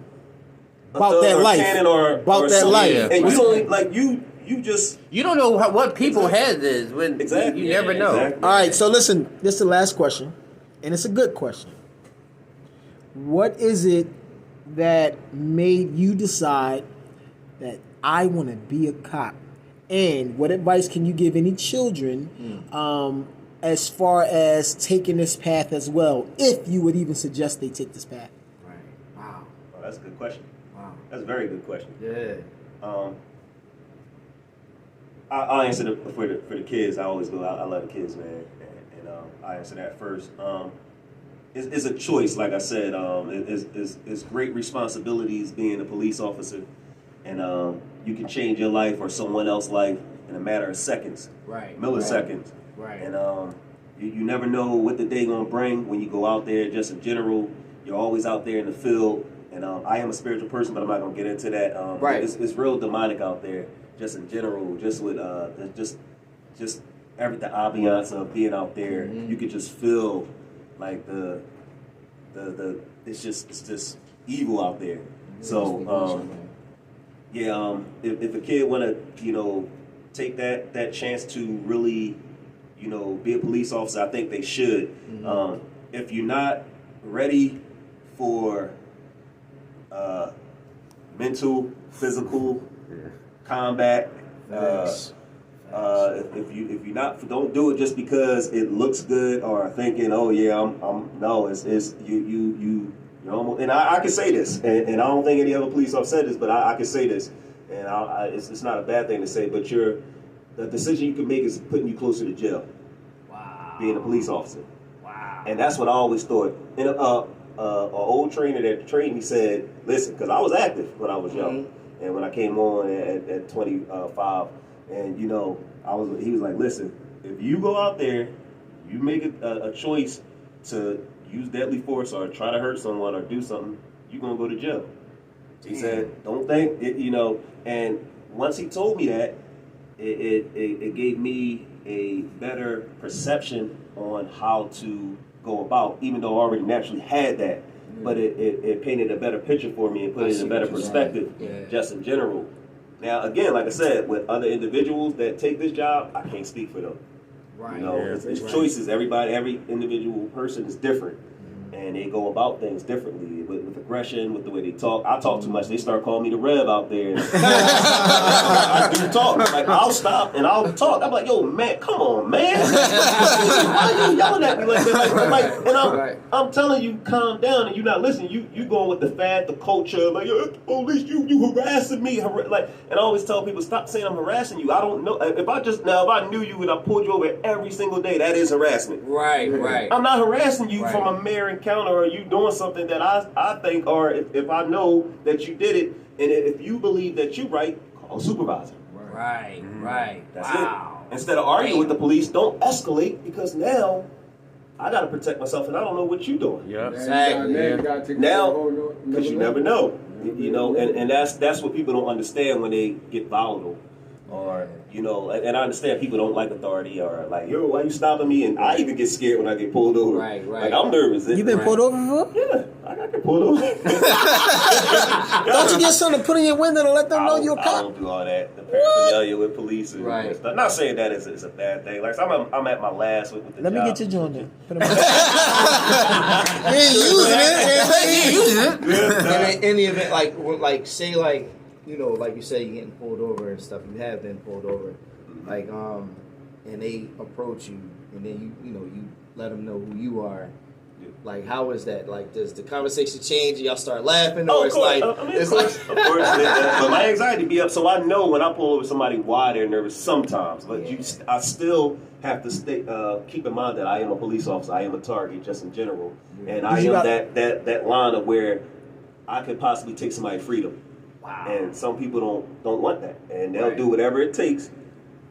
a About thug that or life. Cannon or About that something, life. and you only like you just You don't know what people heads is when Exactly. you never know. Exactly. All right, so listen, this is the last question, and it's a good question. What is it that made you decide that I want to be a cop? And what advice can you give any children as far as taking this path as well, if you would even suggest they take this path? Right. Wow. Oh, that's a good question. Wow. That's a very good question. Yeah. I'll answer for the kids. I always go out. I love the kids, man, and I answer that first. It's a choice, like I said. It's great responsibilities being a police officer, and you can change your life or someone else's life in a matter of seconds, Right. milliseconds, Right. and you never know what the day gonna bring when you go out there. Just in general, you're always out there in the field, and I am a spiritual person, but I'm not gonna get into that. Right. It's real demonic out there, just in general, just with just everything, ambiance of being out there. Mm-hmm. You could just feel like the it's just evil out there. So if a kid wanna take that chance to really be a police officer, I think they should. Mm-hmm. If you're not ready for mental, physical combat. If you not, don't do it just because it looks good or thinking, oh yeah, I'm no, it's you almost, and I can say this, and I don't think any other police officer said this, but I can say this, and it's not a bad thing to say, but the decision you can make is putting you closer to jail. Wow. Being a police officer. Wow. And that's what I always thought. And an old trainer that trained me said, listen, because I was active when I was young, and when I came on at 25, and he was like, listen, if you go out there, you make a choice to use deadly force or try to hurt someone or do something, you're gonna go to jail. He said, don't think it, and once he told me that, it gave me a better perception on how to go about, even though I already naturally had that, but it painted a better picture for me and put it in a better perspective, just in general. Now, again, like I said, with other individuals that take this job, I can't speak for them. Right. It's choices. Every individual person is different, and they go about things differently with aggression, with the way they talk. I talk too much. They start calling me the Rev out there. I do talk. Like, I'll stop and I'll talk. I'm like, yo, man, come on, man. Why are you yelling at me like that? And I'm telling you, calm down, and you're not listening. You going with the fad, the culture, like, yo, police, you harassing me. And I always tell people, stop saying I'm harassing you. I don't know. If I knew you and I pulled you over every single day, that is harassment. Right. I'm not harassing you from a mere encounter or you doing something that I think, or if I know that you did it, and if you believe that you're right, call a supervisor. Right. That's it. Instead of arguing with the police, don't escalate, because now I got to protect myself and I don't know what you're doing. Yeah. Now, because you never know. And that's what people don't understand when they get volatile. or you know, and I understand people don't like authority or like, yo, why you stopping me? And I even get scared when I get pulled over. Right. Like I'm nervous. You been pulled over before? Yeah, I get pulled over. Don't you get something to put in your window to let them know you're a I cop? don't do all that. The paraphernalia with police and Right. stuff. Not saying that it's a bad thing. Like I'm at my last with the Let me job. get your joint then. Put 'em in. You ain't using it. And in the event, like say, like you know, like you say, you're getting pulled over and stuff. You have been pulled over, like and they approach you, and then you let them know who you are. Like, how is that? Like, does the conversation change? Y'all start laughing, or of it's course. like, I mean, of course. But my anxiety be up, so I know when I pull over somebody why they're nervous sometimes. But I still have to stay. Keep in mind that I am a police officer. I am a target, just in general, and I am that line of where I could possibly take somebody's freedom. Wow. And some people don't want that, and they'll do whatever it takes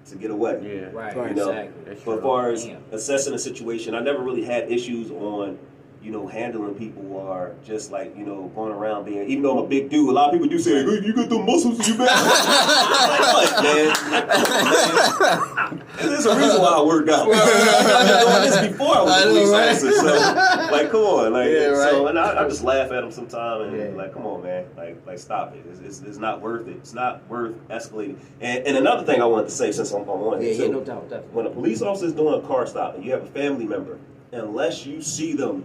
to get away. Yeah. right, You know, exactly. but as far as assessing a situation, I never really had issues on, handling people or just like, going around being, even though I'm a big dude, a lot of people do say, hey, you got the muscles in your back. Like, what, man? There's a reason why I work out. I've been doing this before I was a police officer, so, like, come on. Like, so, and I just laugh at them sometimes and like, come on, man. Like stop it. It's not worth it. It's not worth escalating. And another thing I wanted to say, since I'm on it, Yeah, no doubt, definitely. when a police officer is doing a car stop and you have a family member, unless you see them,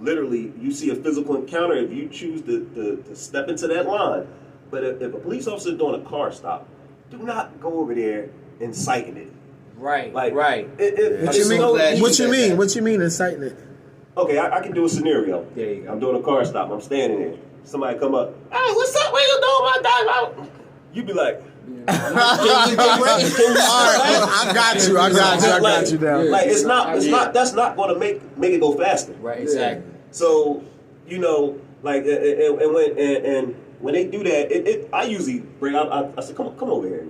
literally, you see a physical encounter, if you choose to step into that line, but if a police officer is doing a car stop, do not go over there inciting it. Right, Like, right. What What you mean inciting it? Okay, I can do a scenario. There you go. I'm doing a car stop. I'm standing there. Somebody come up. Hey, what's up? What you doing, my dog? You be like, I got you now. like it's not. That's not going to make it go faster. Right, exactly. So, like, and when they do that, I usually bring out. I said, come over here.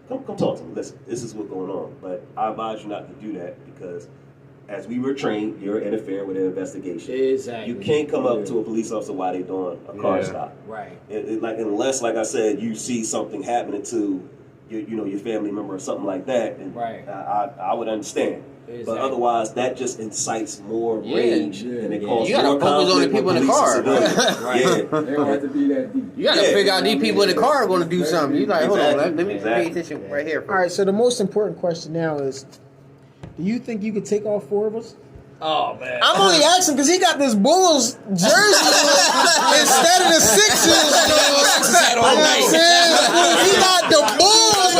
Come talk to me. Listen, this is what's going on. But I advise you not to do that because, as we were trained, you're interfering with an investigation. Exactly. You can't come up to a police officer while they're doing a car stop. Right. Unless, like I said, you see something happening to your family member or something like that, and right. I would understand. Exactly. But otherwise, that just incites more rage, and it causes You gotta more focus on the conflict people with in the police car. and civilians. Right. Yeah. They don't have to be that deep. You gotta figure out these people in the car are gonna do something. You like, hold on, let me pay Exactly. attention right here. All right, so the most important question now is, do you think you could take all four of us? Oh man. I'm only asking because he got this Bulls jersey instead of the Sixers. You know what I'm saying? He got the Bulls on. You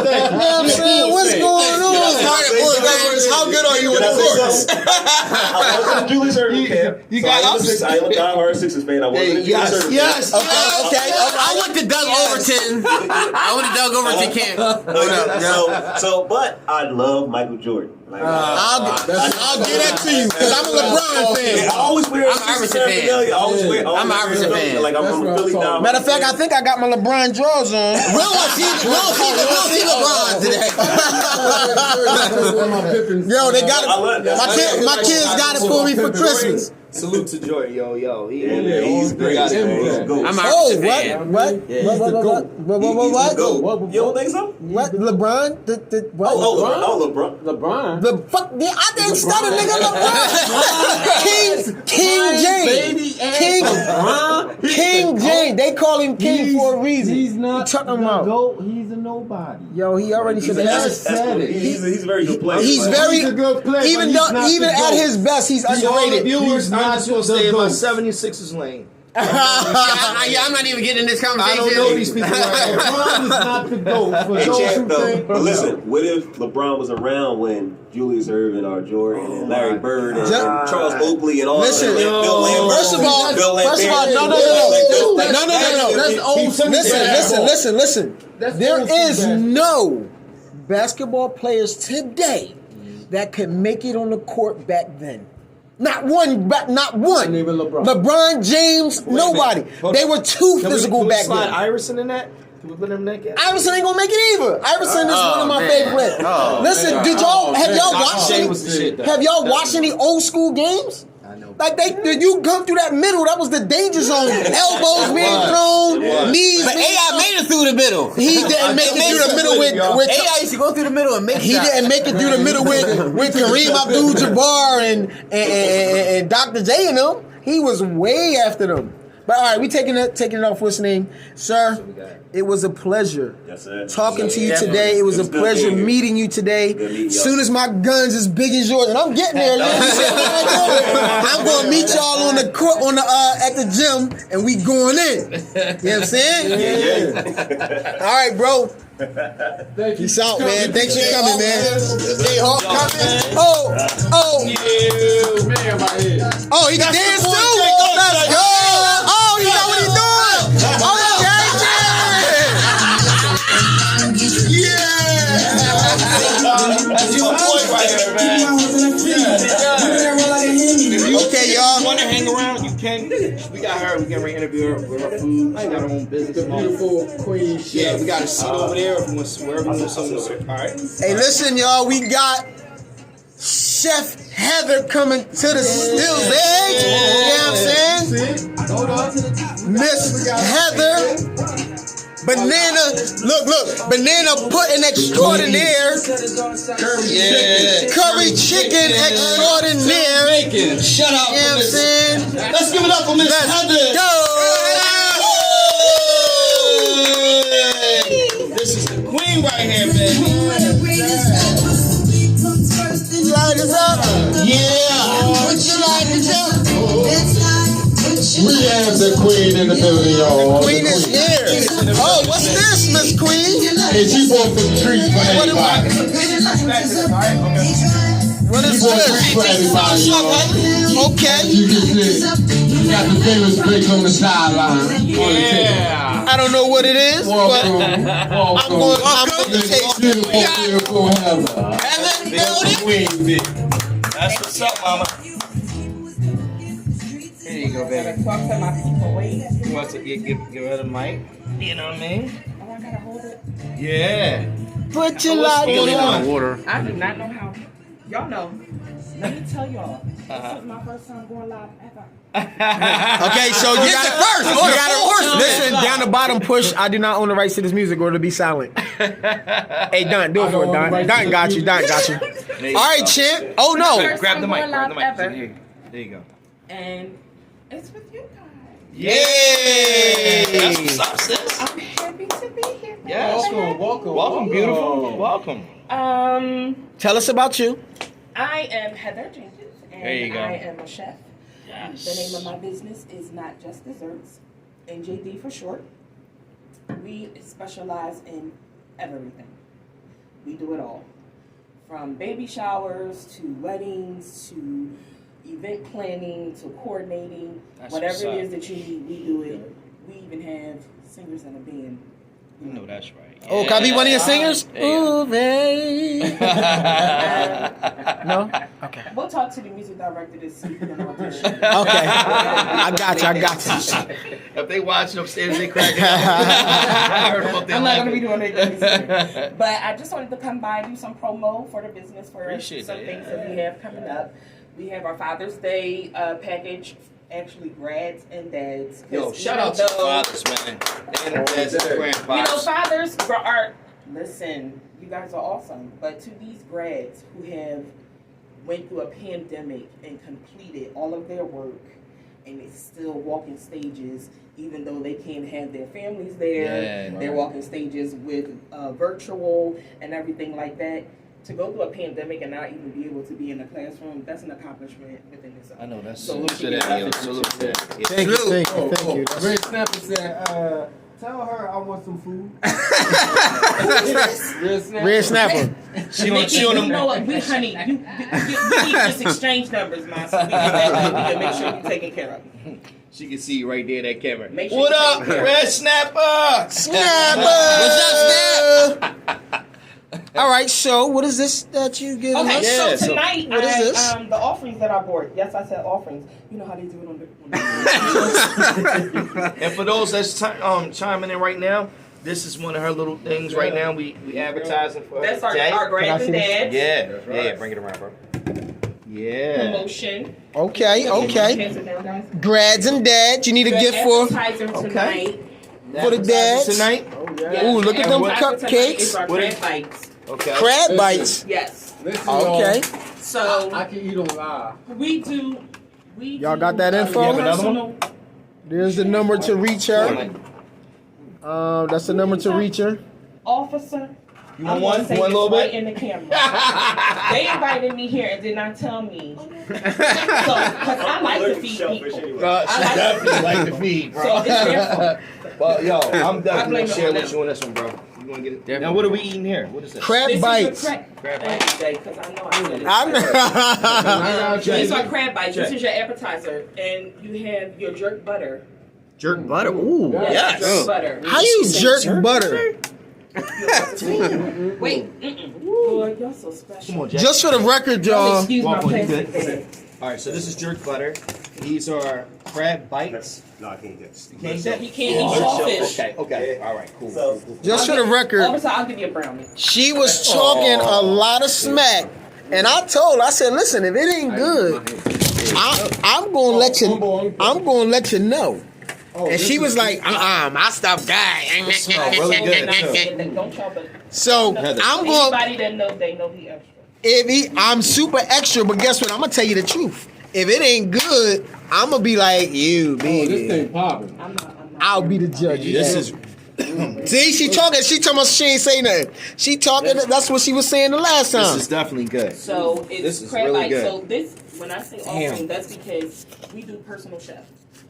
know what I'm saying? What's going on? How good are you on the course? I was in Julius Erving camp. You so got I am ups? a diehard Sixers fan. I wasn't in Julius Erving Yes. camp. Okay. I went to Doug Overton. I went to Doug Overton camp. But I love Michael Jordan. Like, I'll get that to you because I'm a LeBron fan. I always wear I'm an Iverson fan. I'm an Iverson fan. Like I'm a Philly down. Matter of fact, I think I got my LeBron drawers on. We'll see LeBron today. Yo, they got it. My kids got it for me for Christmas. Salute to Jordan, yo. He's great. Got it. He's a goat. I'm an Oh, Iverson fan. what? He's the goat. You don't think so? What? LeBron? What? LeBron. LeBron. The fuck? I didn't start a nigga LeBron. King James. King James. They call him King for a reason. He's not You talking about? GOAT. He's a nobody. Yo, he already said that. He's a very good player. He's very He's a good player, even but he's though not even the at GOAT. his best, he's underrated. Viewers, I'm just gonna stay in my GOAT. 76ers lane. I'm not even getting in this conversation. I don't know these people right now. LeBron is not the GOAT. For Hey, those champ, who though. think, But listen, what if LeBron was around when Julius Erving or Jordan and Larry Bird and Charles Oakley and all Listen, that? Bill Lambert. First of all, no. That's old school. Listen. That's There old school is basketball. no basketball players today that could make it on the court back then. Not one. Not even LeBron. LeBron James, nobody. They were too physical Can we back slide then. Iverson in that? Can we put him in that category? Iverson ain't gonna make it either. Iverson is one of my favorite. Listen, have y'all watched Shea any? was the shit, though. Have y'all watched any old school games? I Like you come through that middle, that was the danger zone. Elbows being thrown, knees. But AI made it through the middle. He didn't make it through the middle with AI used to go through the middle and make He shots. didn't make it through the middle with Kareem Abdul-Jabbar and Dr. J and them. He was way after them. But all right, we taking it off. What's his name, sir? It was a pleasure talking to you today. It was a pleasure meeting you today. As soon as my guns as big as yours, and I'm getting there. You know what I'm going to meet y'all on the court at the gym, and we going in. You know what I'm saying? Yeah. All right, bro. Peace out, man. Thanks for coming, man. Hey, Hawk coming. Oh, he can dance too. Let's go. Oh, you know what he's doing. That's your boy right here, man. Okay, y'all. If you want to hang around, you can. We got her. We can re-interview her with her food. She got her own business. The beautiful queen. Yeah, we got a seat over there. If you want, wherever you want something. All right. Hey, listen, y'all. We got Chef Heather coming to the still stage. You know what I'm saying? Miss Heather. Banana, look, banana pudding extraordinaire. Curry chicken extraordinaire. Shut up. You know what I'm saying? Let's give it up for Miss Heather. Go! This is the queen right here, baby. Light us up. Yeah. Would you like to jump? We have the queen in the building, y'all. Queen is here. Oh, what's this, Miss Queen? And she bought some treats for everybody. What is She bought treats this? for everybody, y'all. Okay. You can see, you got the famous bricks on the sideline. Yeah. I don't know what it is, but I'm going to taste it. Beautiful Heather. That's what's up, mama. Here you go, baby. Talk to my people. Wait. You want to give her the mic? You know what I mean? Oh, I gotta hold it. Yeah. Put your light on. Water. I do not know how. Y'all know. Let me tell y'all. This is my first time going live ever. Okay, so you got it first. You got it first. Listen, down the bottom push. I do not own the rights to this music, or it'll be silent. Hey, Don, do it for it, Don. Don got you. Don got you. All right, champ. Oh no. Grab the mic. Going Grab the live mic. ever. There you go. And it's with you guys. Yay! That's what's up, sis. I'm happy to be here. Yes. Welcome, beautiful. Welcome. Tell us about you. I am Heather Jenkins, and There you go. I am a chef. Yes. The name of my business is Not Just Desserts, NJD for short. We specialize in everything. We do it all. From baby showers to weddings to event planning to coordinating. That's whatever what's it up. is that you need, we do it. We even have singers in a band. You know that's right. Oh, can I be one of your singers? There you go. Ooh, babe. No? Okay. We'll talk to the music director to see if we can audition. Okay. I got you. If they watching upstairs, they cracking up. I heard them up there I'm not going to be laughing. doing that. But I just wanted to come by and do some promo for the business for Appreciate some that, things yeah. that we have coming up. We have our Father's Day package, actually grads and dads. 'Cause Yo, shout even out to the though- fathers, man. And the dads and the You know, grandfathers. fathers are, listen, you guys are awesome. But to these grads who have went through a pandemic and completed all of their work and it's still walking stages, even though they can't have their families there, Yeah, they're walking stages with virtual and everything like that. To go through a pandemic and not even be able to be in a classroom, that's an accomplishment within itself. I know that's So salute to that. Yo, salute to that. Yeah. Thank you. Red Snapper said, tell her I want some food. Red Snapper. She on You them. know what? We, honey, you need just exchange numbers, man, so we can make sure you're taken care of. She can see you right there in that camera. Make sure What you up, take care of Red Snapper? What's up, All right, so what is this that you give Okay, us? Yeah, so tonight, what is this? The offerings that I bought. Yes, I said offerings. You know how they do it on the And for those that's chiming in right now, this is one of her little things right now. We advertising for That's her today. our grads and dads. Yeah, bring it around, bro. Yeah. promotion. Okay, Pass okay. it down, guys. Grads and dads, you need a Your gift for appetizer tonight. the dads. Tonight? Yes, Ooh, look at them your appetizer tonight is cupcakes. our crab bites. Okay. Crab bites. Yes. Listen, Okay. So I can eat on live. we do. Y'all got that info? You have another one? There's the number to reach her. That's the number to reach her. Officer. You want I'm one? gonna say One this little right bit? in the camera. They invited me here and did not tell me. So, because I like to feed people. She I like definitely like to feed, bro. So it's their fault. But yo, I'm I definitely blame gonna it share on with them. you on this one, bro. You wanna get it? Now, what are we eating here? What is this? Crab This bites. is your crab bites. Because I know I said it. I'm These are crab bites. This is your appetizer. And you have your jerk butter. Jerk butter. Ooh, yes. Jerk butter. How you jerk butter? Wait. Boy, y'all so special. Come on, Jack. Just for the record, y'all. Excuse my Waffle, you plastic good? bag. All right, so this is jerk butter. These are crab bites. No, I can't get it. You can't eat that? You can't eat shellfish. Okay. All right, cool. So, Just for the record, Officer, I'll give you a brownie. she was talking a lot of smack, and I said, listen, if it ain't good, I'm gonna let you. I'm gonna let you know. And she was like, my stuff died. Smell really good, too. Don't y'all but So I'm going. anybody that knows, they know he extra. I'm super extra, but guess what? I'm gonna tell you the truth. If it ain't good, I'm gonna be like you, This baby. thing popping. I'm not. I'll be the judge. This is See, she talking. She talking about she ain't saying nothing. She talking. That's what she was saying the last this time. is definitely good. So This it's is crab really bites. good. So this, when I say offering, that's because we do personal chef.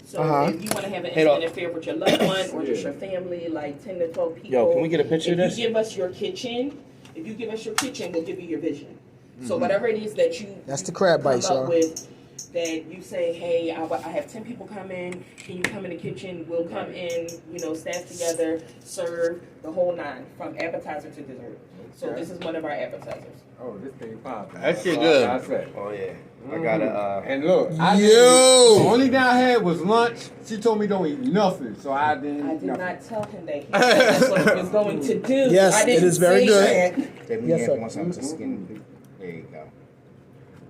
So Uh-huh. if you want to have an Hey, dog. intimate affair with your loved one or just your family, like 10 to 12 people. Yo, can we get a picture of if this? you give us your kitchen, we'll give you your vision. So whatever it is that you That's the crab come bites, up y'all. with, that you say, hey, I have 10 people come in. Can you come in the kitchen? We'll come in, staff together, serve the whole 9 from appetizer to dessert. So this is one of our appetizers. Oh, this thing popping. That shit good. Oh yeah. I gotta. And look, the only thing I had was lunch. She told me don't eat nothing, so I didn't I eat did nothing. not tell him that. He said that's what he was going to do. Yes, I didn't it is very say good. that. Let me Yes, get sir. one time to skin. There you go.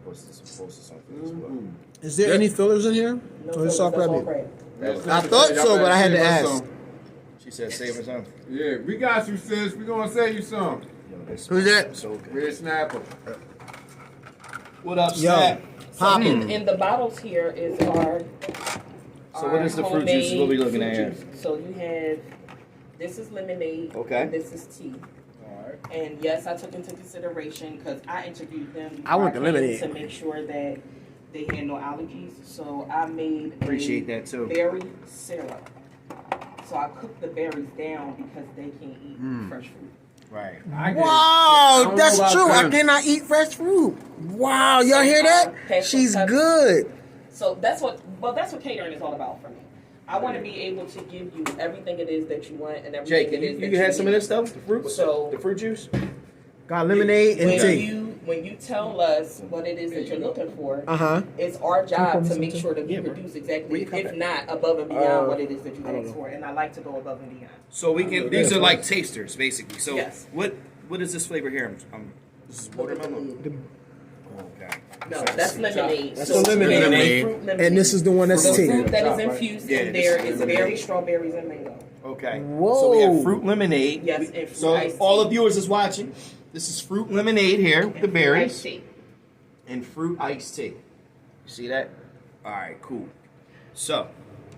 Post something as well. Is there any fillers in here? No, Or is so all that's all crab meat? crab. I thought so, but I had to ask. She said, "Save us some." Yeah, we got you, sis. We gonna save you some. Yo, this Who's that? So good. Red snapper. What up, Yo. Snap? So in the bottles here is our. So what is the fruit juice? What we looking at here? fruit juice. So you have, this is lemonade. Okay. And this is tea. Alright. And yes, I took into consideration because I interviewed them. I want before the came lemonade. to make sure that they had no allergies. So I made Appreciate that too. berry syrup. So I cooked the berries down because they can't eat fresh fruit. Right. Wow, that's true. I cannot eat fresh fruit. Wow, y'all hear that? She's good. So that's what catering is all about for me. I want to be able to give you everything it is that you want and everything Jake, it is that you had some of need. this stuff? The fruit? So- the fruit juice? Got lemonade and tea. When you tell us what it is that you're looking for, Uh-huh. it's our job to make sure that we Yeah, bro. produce Where exactly, you come if from? not above and beyond what it is that you ask for. And I like to go above and beyond. So we can. These are like tasters, basically. So Yes. what is this flavor here? This is watermelon. Okay. No, that's lemonade. That's So the you have lemonade. fruit lemonade. And this is the one that's The tea. fruit that is infused Yeah, in this there is is lemonade. berry, strawberries, and mango. Okay. Whoa. So we have fruit lemonade. Yes, and fruit So iced all tea. the viewers is watching. This is fruit lemonade here with the Iced berries tea. and fruit iced tea. You see that? All right, cool. So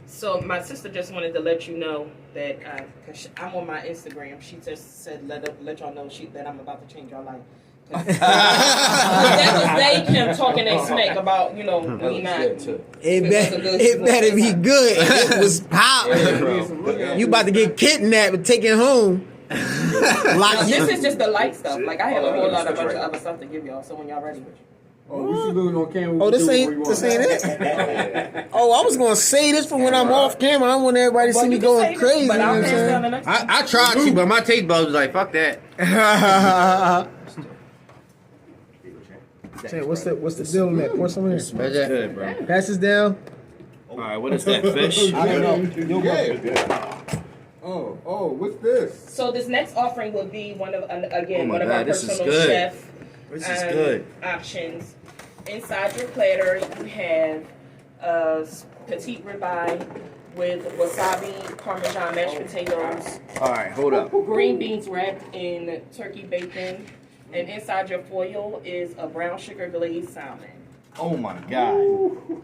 So my sister just wanted to let you know that because I'm on my Instagram, she just said let y'all know that I'm about to change your life. That was they Kim talking that smack about we not. It better be good. It was popping. You about to get kidnapped and taken home. This is just the light stuff. Like I have a whole lot of bunch of other stuff to give y'all. So when y'all ready. Oh, we should do it on camera. Oh, this ain't it. Oh, I was gonna say this for when I'm off camera. I don't want everybody to see me going crazy. You But know I'll what I'm pass down the saying? next one. I tried to, but my taste buds was like, fuck that. Say, what's the deal on that? Pour some in here. That's good, bro. Pass this down. All right, what is that fish? I don't know. Yeah. Oh, what's this? So this next offering will be one of Oh my one of our God, this is personal good. chef This is good. options. inside your platter, you have petite ribeye with wasabi, Parmesan mashed potatoes. All right, hold up. Green beans wrapped in turkey bacon. And inside your foil is a brown sugar glazed salmon. Oh my God.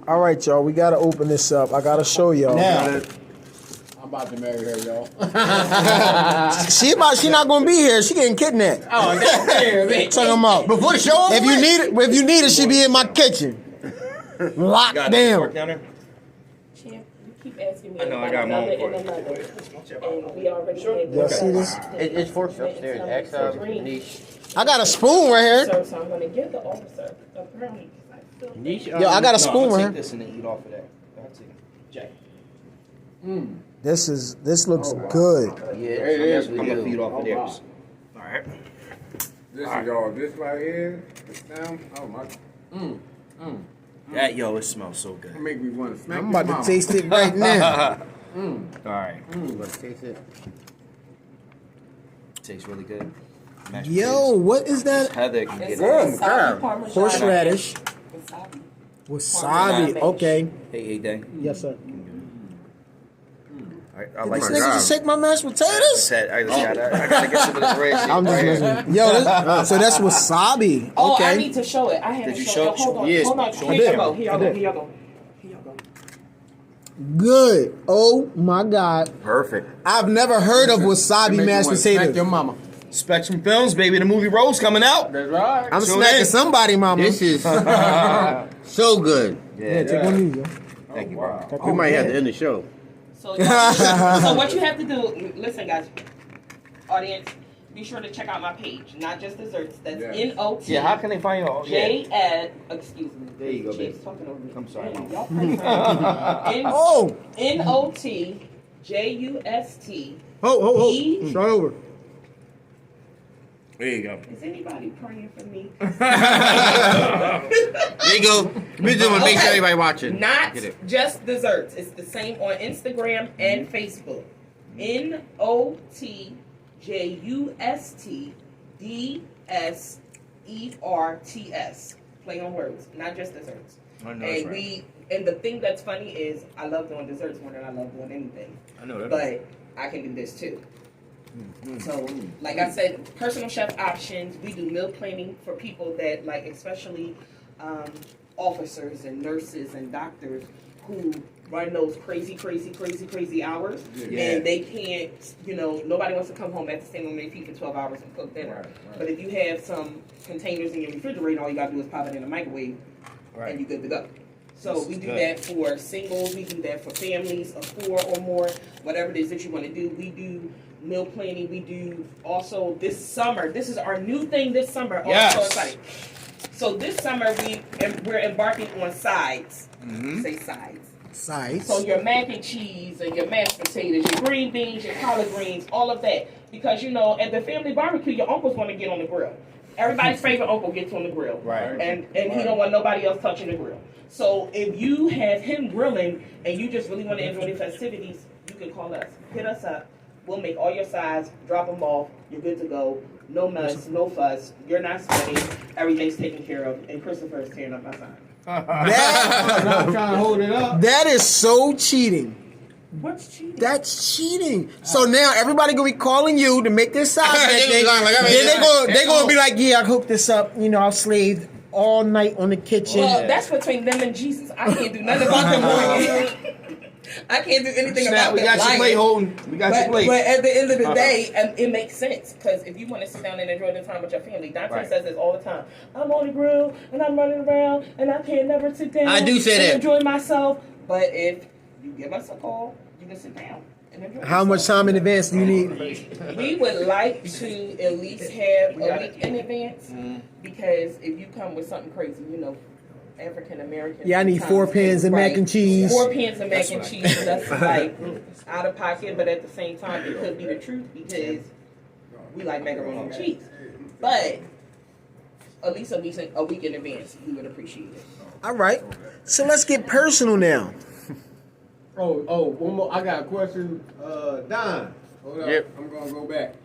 All right, y'all. We gotta open this up. I gotta show y'all. Now, I'm about to marry her, y'all. She not gonna be here. She getting kidnapped. Oh, that's fair, man. Check them out. before the show, If you need it, she be in my kitchen. Locked down. Champ, you keep asking me I know, I about got my own another fork. and another. And we already had Y'all see this? It's forks upstairs. Ask Niche. I got a spoon right here. So I'm gonna give the officer a brownie. Niche. Yo, I got a spoon I'll right take here. this and then eat off of that. I'll take it. Jack. This looks good. Yeah, It is. I'm gonna feed off of theirs. all right. This is y'all. This right here. The sound. Oh my. That it smells so good. Make me want to smack. I'm your about to mouth. taste it right now. All right, Let's taste it. tastes really good. Mashed Yo, what is that? potatoes. Heather can get It's it. wasabi Parmesan. Horseradish. Wasabi. Wasabi. Okay. Hey, Day. Yes, sir. I like This this. nigga just take my mashed potatoes. I gotta get some of this red shit. I'm just listening. Yo, so that's wasabi. Oh, I Okay. need to show it. I haven't Did you shown it. show- Hold on. yes, Hold on. show Here it. you go. Here you go. Here you go. Here you go. Good. Oh my God. Perfect. I've never heard of wasabi Make mashed you wanna smack potatoes. your mama. Spectrum Films, baby. The movie Rose coming out. That's right. I'm Tune smacking in. somebody, mama. This is so good. Yeah, take one of these, yo. Thank you, bro. We might have to end the show. So what you have to do, listen, guys, audience, be sure to check out my page, Not Just Desserts. That's NOT. Yeah, how can they find you? Excuse me. There you go, She's baby. talking over me. I'm sorry, Damn, Mom. y'all crazy. Oh. NOTJUST. Ho. E- Start over. There you go. Is anybody praying for me? There you go. We just want to make sure everybody watching. Not Get it. Just Desserts. It's the same on Instagram and Facebook. NOTJUSTDSERTS. Play on words. Not Just Desserts. I know that's right. And the thing that's funny is I love doing desserts more than I love doing anything. I know that. But I can do this too. So, like I said, personal chef options. We do meal planning for people that, like, especially officers and nurses and doctors who run those crazy hours, and they can't. Nobody wants to come home after staying on their feet for 12 hours and cook dinner. Right. But if you have some containers in your refrigerator, all you gotta do is pop it in the microwave, and you're good to go. So we do that for singles. We do that for families of 4 or more. Whatever it is that you want to do, we do meal planning. We do also this summer. This is our new thing this summer. Yes. Oh, I'm so excited. So this summer we're embarking on sides. Say sides. Sides. So your mac and cheese and your mashed potatoes, your green beans, your collard greens, all of that. Because at the family barbecue, your uncle's going to get on the grill. Everybody's favorite uncle gets on the grill. Right. And he don't want nobody else touching the grill. So if you have him grilling and you just really want to enjoy the festivities, you can call us. Hit us up. We'll make all your sides, drop them off. You're good to go. No mess, no fuss. You're not sweating. Everything's taken care of. And Christopher is tearing up my sign. I'm trying to hold it up. That is so cheating. What's cheating? That's cheating. So now everybody gonna be calling you to make this side. They Then gonna be like, they gonna be like, yeah, I hooked this up. I've slaved all night on the kitchen. Well, that's between them and Jesus. I can't do nothing about them lying. I can't do anything about We them got your lying. plate holding. We got your plate. But at the end of the day, it makes sense because if you want to sit down and enjoy the time with your family, Dante says this all the time. I'm on the grill and I'm running around and I can't never sit down. I do say and that. enjoy myself. But if you give us a call, you can sit down and enjoy. How much time in advance do you need? We would like to at least have a week in advance because if you come with something crazy, African American. Yeah, I need 4 pans of mac and cheese. 4 pans of mac and cheese. That's like out of pocket, but at the same time, it could be the truth because we like macaroni and cheese. But at least a week in advance, we would appreciate it. All right. So let's get personal now. Oh, one more. I got a question. Don. Hold up. Yep. I'm gonna go back.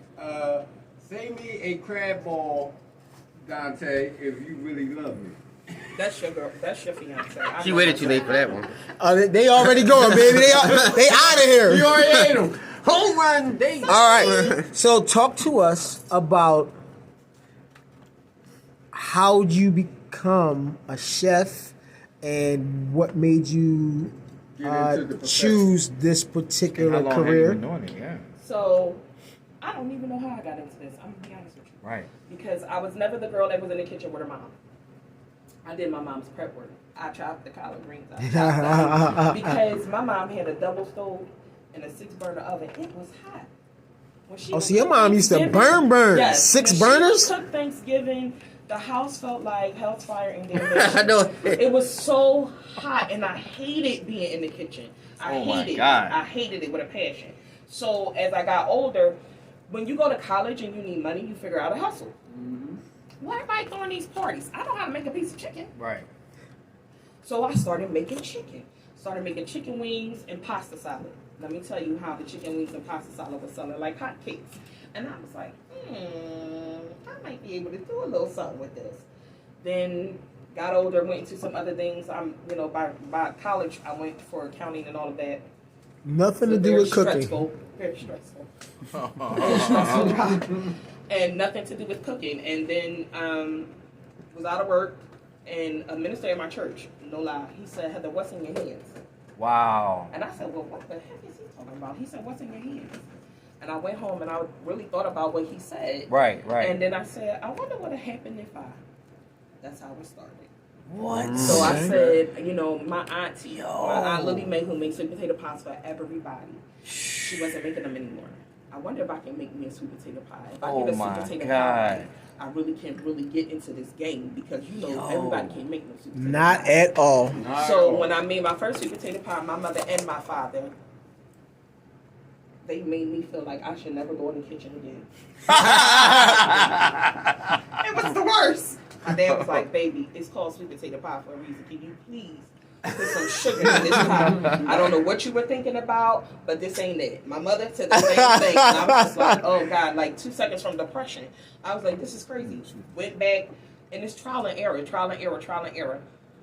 Say me a crab ball, Dante, if you really love me. That's your girl. That's your fiance. She waited too late for that one. They already going, baby. They out of here. You already ate them. Home run date. All right. So talk to us about how'd you become a chef and what made you choose this particular career. So I don't even know how I got into this. I'm gonna be honest with you. Right. Because I was never the girl that was in the kitchen with her mom. I did my mom's prep work. I chopped the collard greens. I chopped because my mom had a double stove and a 6-burner oven. It was hot. When she So your mom used to burn. Yes, 6 when burners? She cooked Thanksgiving. The house felt like hell's fire and damnation. I know. It was so hot, and I hated being in the kitchen. I hated it with a passion. So as I got older, when you go to college and you need money, you figure out a hustle. Mm-hmm. Why everybody throwing these parties? I know how to make a piece of chicken. Right. So I started making chicken. Started making chicken wings and pasta salad. Let me tell you how the chicken wings and pasta salad was selling like hotcakes. And I was like, I might be able to do a little something with this. Then got older, went into some other things. By college, I went for accounting and all of that. Nothing to do with cooking. Very stressful. Very stressful. And nothing to do with cooking. And then was out of work, and a minister in my church, no lie, he said, Heather, what's in your hands? Wow. And I said, well, what the heck is he talking about? He said, what's in your hands? And I went home and I really thought about what he said. Right. And then I said, I wonder what would happen if I. That's how it started. What? So I said, my auntie, my aunt Lily Mae, who makes sweet potato pies for everybody, she wasn't making them anymore. I wonder if I can make me a sweet potato pie. If I get a sweet potato pie, I really can't really get into this game because everybody can't make no sweet potato Not pie. at all. So when I made my first sweet potato pie, my mother and my father, they made me feel like I should never go in the kitchen again. It was the worst. My dad was like, baby, it's called sweet potato pie for a reason. Can you please put some sugar in this pie? I don't know what you were thinking about, but this ain't it. My mother said the same thing. And I was just like, oh, God, like 2 seconds from depression. I was like, this is crazy. Went back, and it's trial and error.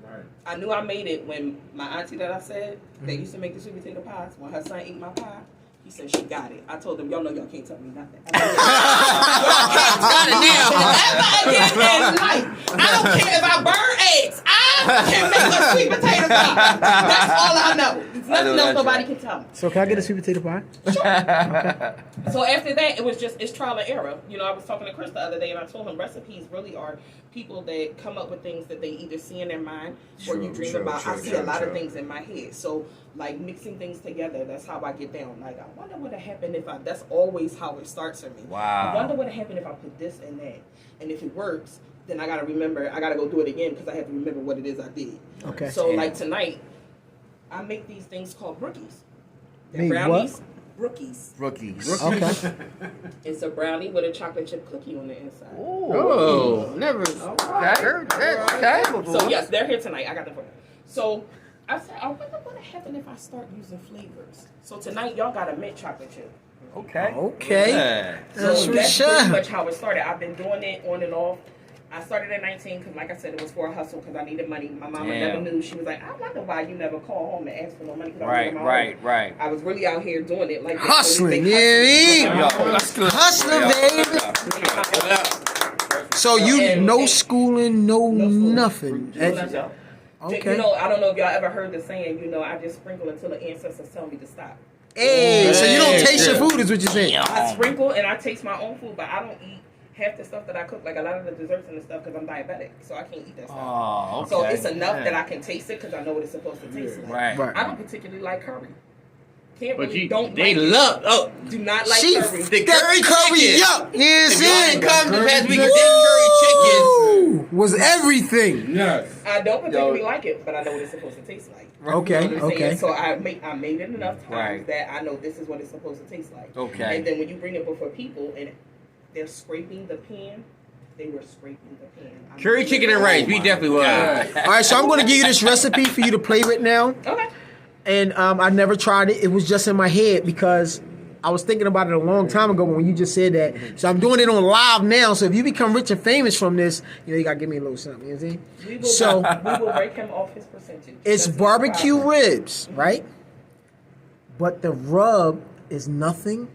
Right. I knew I made it when my auntie that I said, they used to make the sweet potato pies, when her son ate my pie, he said she got it. I told them, y'all know y'all can't tell me nothing. Y'all can't tell me nothing. I don't care if I burn eggs. I can make a sweet potato pie. That's all I know. There's nothing else nobody can tell me. So can I get a sweet potato pie? Sure. Okay. So after that, it's trial and error. I was talking to Chris the other day, and I told him recipes really are people that come up with things that they either see in their mind or you dream about. I see a lot of things in my head. So like mixing things together, that's how I get down. Like, I wonder what would happen if that's always how it starts for me. Wow. I wonder what would happen if I put this and that. And if it works, then I got to go do it again because I have to remember what it is I did. Okay. So like tonight, I make these things called brookies. Made brownies. what? Rookies. Okay. It's a brownie with a chocolate chip cookie on the inside. Oh, never heard that. So yes, they're here tonight. I got them for you. So I said, I wonder what would happen if I start using flavors. So tonight, y'all got a mint chocolate chip. Okay. Yeah. So that's pretty much how it started. I've been doing it on and off. I started at 19 because, like I said, it was for a hustle because I needed money. My mama never knew. She was like, I wonder why you never call home and ask for no money. Right. I was really out here doing it. Like Hustling, Hustling, baby. So no schooling, no nothing. Okay. I don't know if y'all ever heard the saying, I just sprinkle until the ancestors tell me to stop. Hey, so you don't taste your food is what you're saying. I sprinkle and I taste my own food, but I don't eat half the stuff that I cook, like a lot of the desserts and the stuff, because I'm diabetic, so I can't eat that stuff. Oh, okay. So it's enough that I can taste it because I know what it's supposed to taste like. Right. I don't particularly like curry. Can't But really you, don't they like love. Oh, do not like She curry. the that curry chicken. up. Yes, If y'all didn't it come the past week and did curry chicken. was everything. Yes. I don't particularly like it, but I know what it's supposed to taste like. Okay, You know what I'm saying? okay. So I made it enough times Right. that I know this is what it's supposed to taste like. Okay. And then when you bring it before people and they're scraping the pan, they were scraping the pan. Curry chicken and rice. We definitely was. All right, so I'm going to give you this recipe for you to play with now. Okay. And I never tried it. It was just in my head because I was thinking about it a long time ago when you just said that. So I'm doing it on live now. So if you become rich and famous from this, you gotta give me a little something. You know what I'm saying? We will break him off his percentage. It's That's barbecue no problem. ribs, right? But the rub is nothing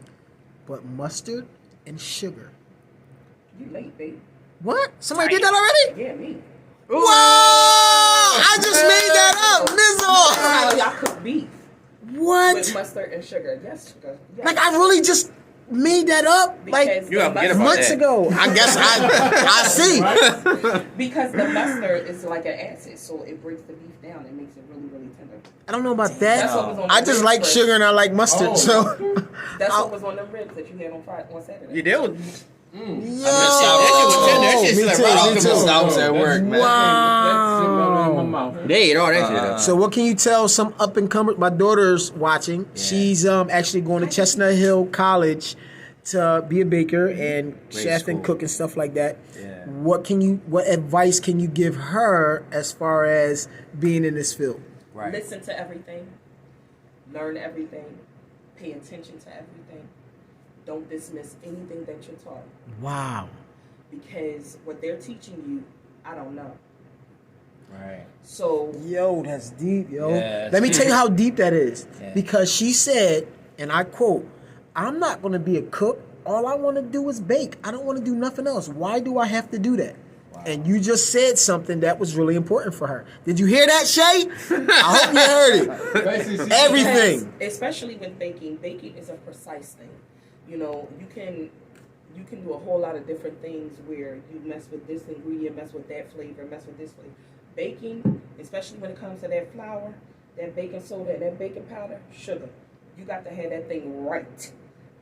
but mustard and sugar. You late, babe. What? Somebody did that already? Yeah, me. Whoa! I just made that up, That's how Mizzle. y'all cook beef with What? mustard and sugar. Yes, sugar. Yes. Like I really just made that up like Because You gotta the forget about months that. ago. I guess I see. Because the mustard is like an acid, so it breaks the beef down and makes it really, really tender. I don't know about That's what that. was on I the just ribs like first. sugar and I like mustard. Oh. So That's what was on the ribs that you had on Saturday. You did? yo, That shit was tender. That shit me slept too, right me off the too. mouth. I was at work, man. Wow. They ate all that shit up. So what can you tell some up and comers? My daughter's watching. She's actually going to Chestnut Hill College to be a baker and chef and cook and stuff like that. Yeah. What advice can you give her as far as being in this field? Right. Listen to everything. Learn everything. Pay attention to everything. Don't dismiss anything that you're taught. Wow. Because what they're teaching you, I don't know. Right. So Yo, that's deep, yo. Yeah, Let me tell you how deep that is. Yeah. Because she said, and I quote, I'm not going to be a cook. All I want to do is bake. I don't want to do nothing else. Why do I have to do that? Wow. And you just said something that was really important for her. Did you hear that, Shay? I hope you heard it. Everything. Because, especially with baking is a precise thing. You know, you can do a whole lot of different things where you mess with this ingredient, mess with that flavor, mess with this flavor. Baking, especially when it comes to that flour, that baking soda, and that baking powder, sugar, you got to have that thing right.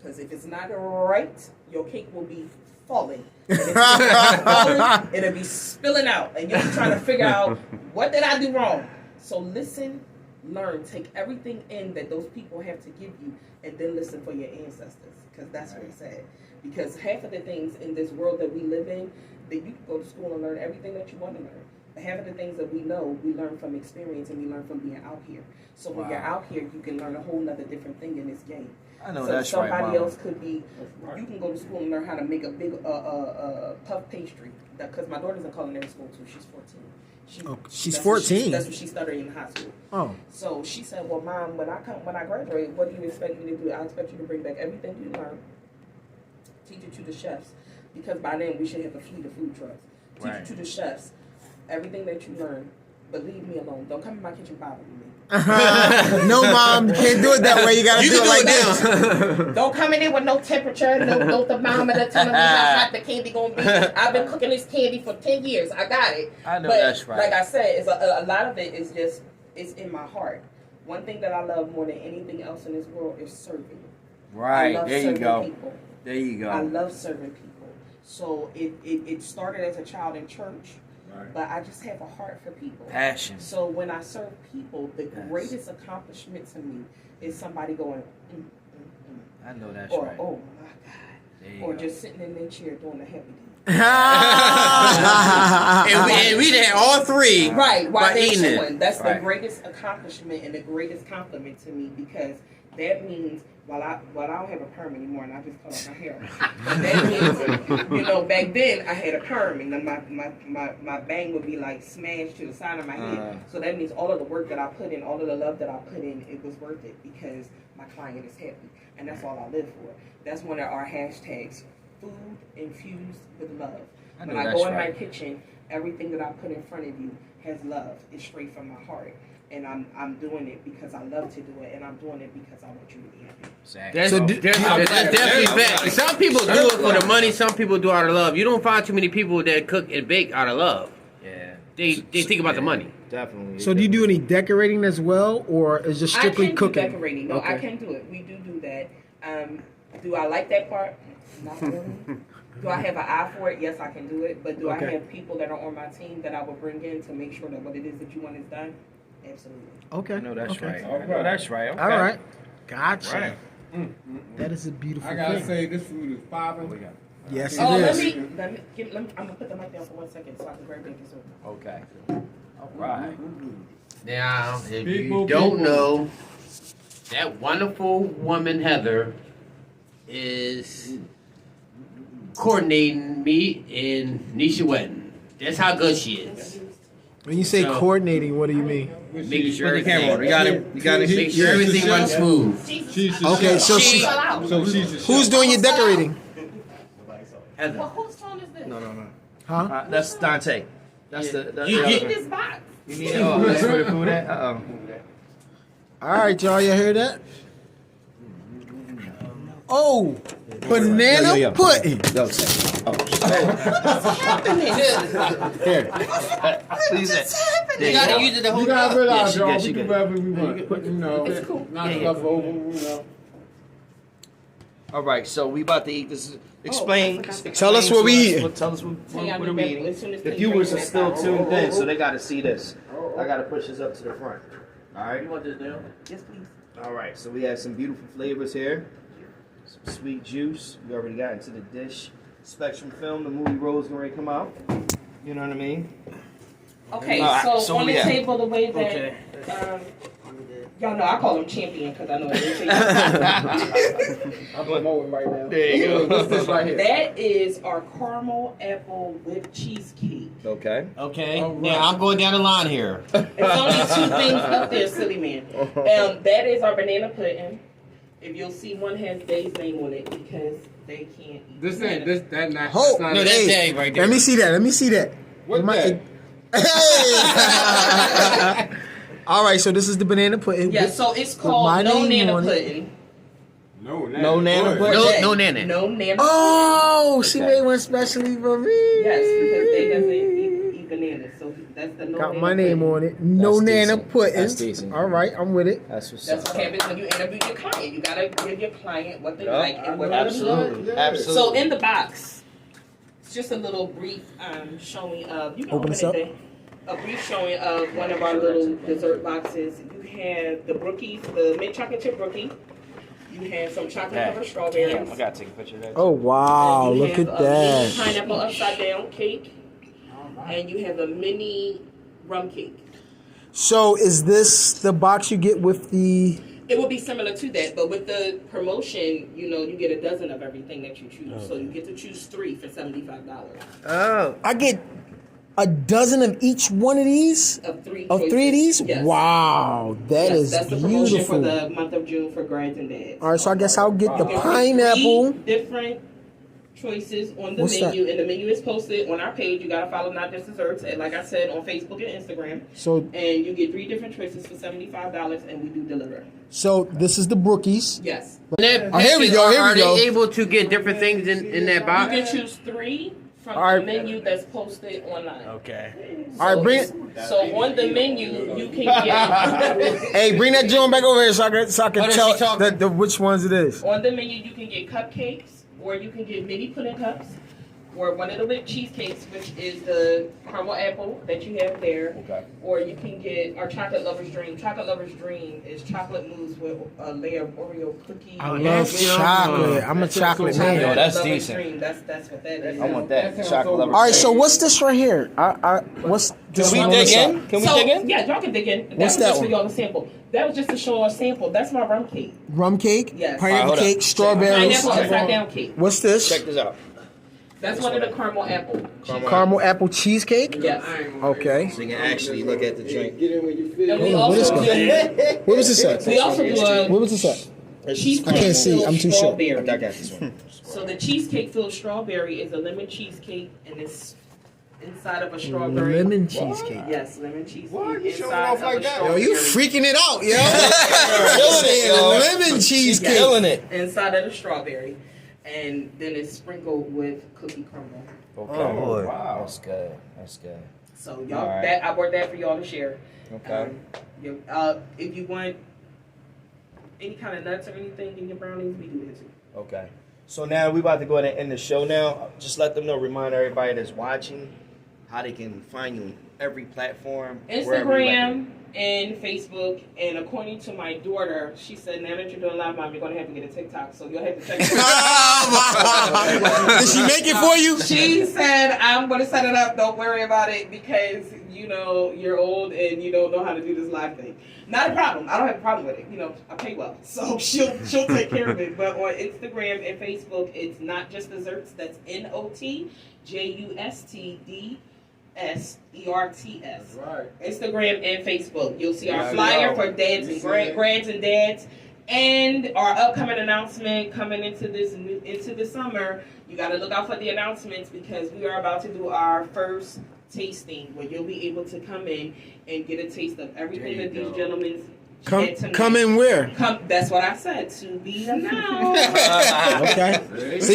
Because if it's not right, your cake will be falling. And if it's falling, it'll be spilling out. And you'll be trying to figure out, what did I do wrong? So listen, learn, take everything in that those people have to give you, and then listen for your ancestors. Because that's what it's at. Because half of the things in this world that we live in, that you can go to school and learn everything that you want to learn. But half of the things that we know, we learn from experience and we learn from being out here. So when you're out here, you can learn a whole nother different thing in this game. I know so that's right, somebody Mama. else could be, you can go to school and learn how to make a big puff pastry. Because my daughter's in culinary school too. She's 14. She's That's what 14. That's what she studied in high school. Oh. So she said, well, Mom, when I graduate, what do you expect me to do? I expect you to bring back everything you learned, teach it to the chefs, because by then we should have a fleet of food trucks. Teach it to the chefs, everything that you learned, but leave me alone. Don't come in my kitchen bothering me. No, Mom, you can't do it that way. You gotta do it like this. Don't come in there with no temperature, no thermometer telling me how hot the candy gonna be. I've been cooking this candy for 10 years. I got it. I know but that's right. Like I said, it's a lot of it is just, it's in my heart. One thing that I love more than anything else in this world is serving. Right. I love There you serving go. people. There you go. I love serving people. So it started as a child in church, but I just have a heart for people. Passion. So when I serve people, the greatest accomplishment to me is somebody going, I know that's or right. oh my God, There you or go. just sitting in their chair doing the happy dance. and we had all three. Right, while by they're eating it. chewing. That's the Right. greatest accomplishment and the greatest compliment to me, because that means I don't have a perm anymore and I just cut off my hair. But that means, back then I had a perm and then my bang would be like smashed to the side of my head. So that means all of the work that I put in, all of the love that I put in, it was worth it because my client is happy. And that's all I live for. That's one of our hashtags, food infused with love. When I go in my kitchen, everything that I put in front of you has love. It's straight from my heart. And I'm doing it because I love to do it, and I'm doing it because I want you to be happy. That's definitely fact. Some people do it for the money. Some people do it out of love. You don't find too many people that cook and bake out of love. Yeah, they think about the money. Definitely. So do you do any decorating as well, or is just strictly I can cooking? do decorating. No, I can do it. We do that. Do I like that part? Not really. Do I have an eye for it? Yes, I can do it. But do I have people that are on my team that I will bring in to make sure that what it is that you want is done? Absolutely. Okay. No, that's okay. right. No, that's right. Okay. All right. Gotcha. Right. That is a beautiful I gotta thing. say, this food is popping. Yes, it Oh, is. let me, I'm gonna put the mic down for 1 second so I can grab it. Okay. All right. Now, if People, you don't people. know, that wonderful woman Heather is coordinating me and Nisha wedding. That's how good she is. When you say So- coordinating, what do you mean? Making sure Put the camera on. everything, You got it. make sure everything runs smooth. She's the Okay, chef. so She- she's the who's chef. doing your decorating? Heather. Whose phone is this? No. Huh? That's Dante. That's Yeah. the. You I get- need this box. You need it. Oh, that's where the food at. All right, y'all, you hear that? Oh, banana pudding. Here. Please. You gotta use it the whole You gotta time. realize, y'all, yes, we you do get- whatever we want. You know, not Yeah. stuff over, you know. All right, so we about to eat this. Explain. Tell us what we eating. Tell us what y'all are do we that eating. as soon as The they viewers bring are it still back. tuned in, so they got to see this. I got to push this up to the front. All right. You want this down? Yes, please. All right. So we have some beautiful flavors here. Some sweet juice. We already got into the dish. Spectrum film. The movie Rose going to come out. You know what I mean? Okay, so so what on we the have? table, the way that Okay. y'all know, I call him champion because I know everything. I'm promoting right now. There you go. What's this right here? That is our caramel apple whipped cheesecake. Okay. Okay. All right. Now I'm going down the line here. It's only two things up there, silly man. That is our banana pudding. If you'll see, one has Dave's name on it because they can't eat This banana. ain't this that not. Ho- that's not No, it. that's Hey, Dave right there. Let me see that. Let me see that. What Am I- that? Hey! All right, so this is the banana pudding. Yeah, so it's my called no name nana on it. pudding. No, No nana pudding. pudding? No nana. No nana. Oh, she Okay. made one specially for me. Yes, because they doesn't eat bananas, so that's the no Got nana my name pudding. on it. No That's nana decent. pudding. That's decent. All right, I'm with it. That's what's That's up. what happens when you interview your client. You gotta give your client what they Yup. like and what they Absolutely. love. Absolutely. So in the box, it's just a little brief showing of. You can Open open this it up. there. A brief showing of one of our little dessert boxes. You have the brookies, the mint chocolate chip brookie. You have some chocolate covered strawberries. Damn, I gotta take a picture of that. Oh wow, And you look have at a mini that. pineapple upside down cake, and you have a mini rum cake. So is this the box you get with the? It would be similar to that, but with the promotion, you know, you get a dozen of everything that you choose. So you get to choose 3 for $75. Oh. I get a dozen of each one of these. Of 3 Of choices. 3 of these? Yes. Wow, that Yes, is that's the promotion beautiful. for the month of June for grads and dads. All right, so I guess I'll get the You can pick pineapple. 3 different choices on the What's menu, and the menu is posted on our page. You gotta follow Not Just Desserts, and like I said, on Facebook and Instagram. So, And you get 3 different choices for $75, and we do deliver. so this is the brookies. Yes. Oh, here we go, here we Are go. they able to get different things in that You box? can choose 3 from All right. the menu that's posted online. Okay. All right, bring it. So on the menu, you can get Hey, bring that joint back over here so I can What is tell she talking? the which ones it is. on the menu you can get cupcakes, or you can get mini pudding cups, or one of the whipped cheesecakes, which is the caramel apple that you have there. Okay. Or you can get our chocolate lover's dream. Chocolate lover's dream is chocolate mousse with a layer of Oreo cookie. I love chocolate. I'm a chocolate Yo, man. that's Lover's decent. Dream. That's what that is. I want that. Chocolate lover. All right, so what's this right here? What's this Can one we on the dig side? in? Can we So, dig in? yeah, y'all can dig in. What's was that just one? for y'all to sample. That was just to show our sample. That's my rum cake. Rum cake, Yes. pineapple All right, hold cake, up. strawberries. Pineapple upside down cake. What's this? Check this out. That's one of the caramel apple. Caramel apple cheesecake. Yes. Okay. So you can actually look at the drink. Get in when you feel And we What is also do, What was this at? we also do a What was this at? cheesecake I can't see. filled I'm too short. strawberry. I got this one. So the cheesecake filled strawberry is a lemon cheesecake, and it's inside of a strawberry. Lemon cheesecake. Yes, lemon cheesecake. What? You showing inside off of like a that? Yo, you strawberry. freaking it out, yo. Killing it, yo. Lemon cheesecake. Killing it. Inside of the strawberry, and then it's sprinkled with cookie crumble. Okay. Oh, wow. That's good. That's good. So y'all, All right. that I brought that for y'all to share. Okay. If you want any kind of nuts or anything in your brownies, we do that too. Okay. So now we about to go ahead and end the show now. Just let them know, remind everybody that's watching how they can find you every platform. wherever you like Instagram and Facebook, and according to my daughter, she said, now that you're doing live, mom, you're going to have to get a TikTok, so you'll have to check it Did she make it for you? She said, I'm going to set it up, don't worry about it, because, you know, you're old and you don't know how to do this live thing. Not a problem. I don't have a problem with it. You know, I pay well, so she'll take care of it. But on Instagram and Facebook, it's Not Just Desserts. That's NOTJUSTDSERTS. Right. Instagram and Facebook. You'll see our flyer for dads and grands and dads, and our upcoming announcement coming into the summer. You got to look out for the announcements because we are about to do our first tasting where you'll be able to come in and get a taste of everything that these gentlemen had tonight. Come in where? That's what I said, to be announced. Okay. So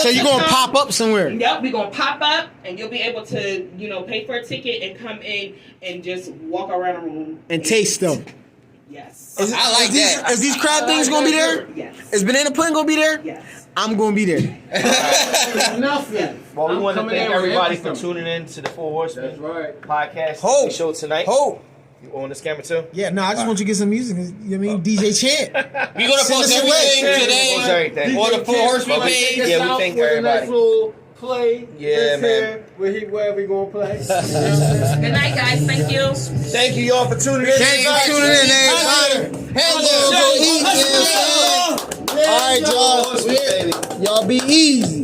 you're gonna pop up somewhere. Yep, we're gonna pop up and you'll be able to, you know, pay for a ticket and come in and just walk around the room And taste them. Yes. I like that. Is these crab things gonna be there? Yes. Is banana pudding gonna be there? Yes. I'm gonna be there. Nothing. Well, we want to coming thank in with everybody for everything. tuning in to the Four Horsemen That's right. podcast Ho! show tonight. Ho! You on this camera too? Yeah, no, I just want you to get some music. You know what I mean? DJ Chant. We gonna Send post us everything away. today Post everything. on the Four Horsemen Well, page. yeah, we thank With a everybody. nice little play. Yeah, this man. Here, where we gonna play? Good night, guys. Thank you. Thank you y'all for tuning in. Thanks for tuning in, everybody. Hello, go eat, yeah. All right, y'all. Y'all be easy.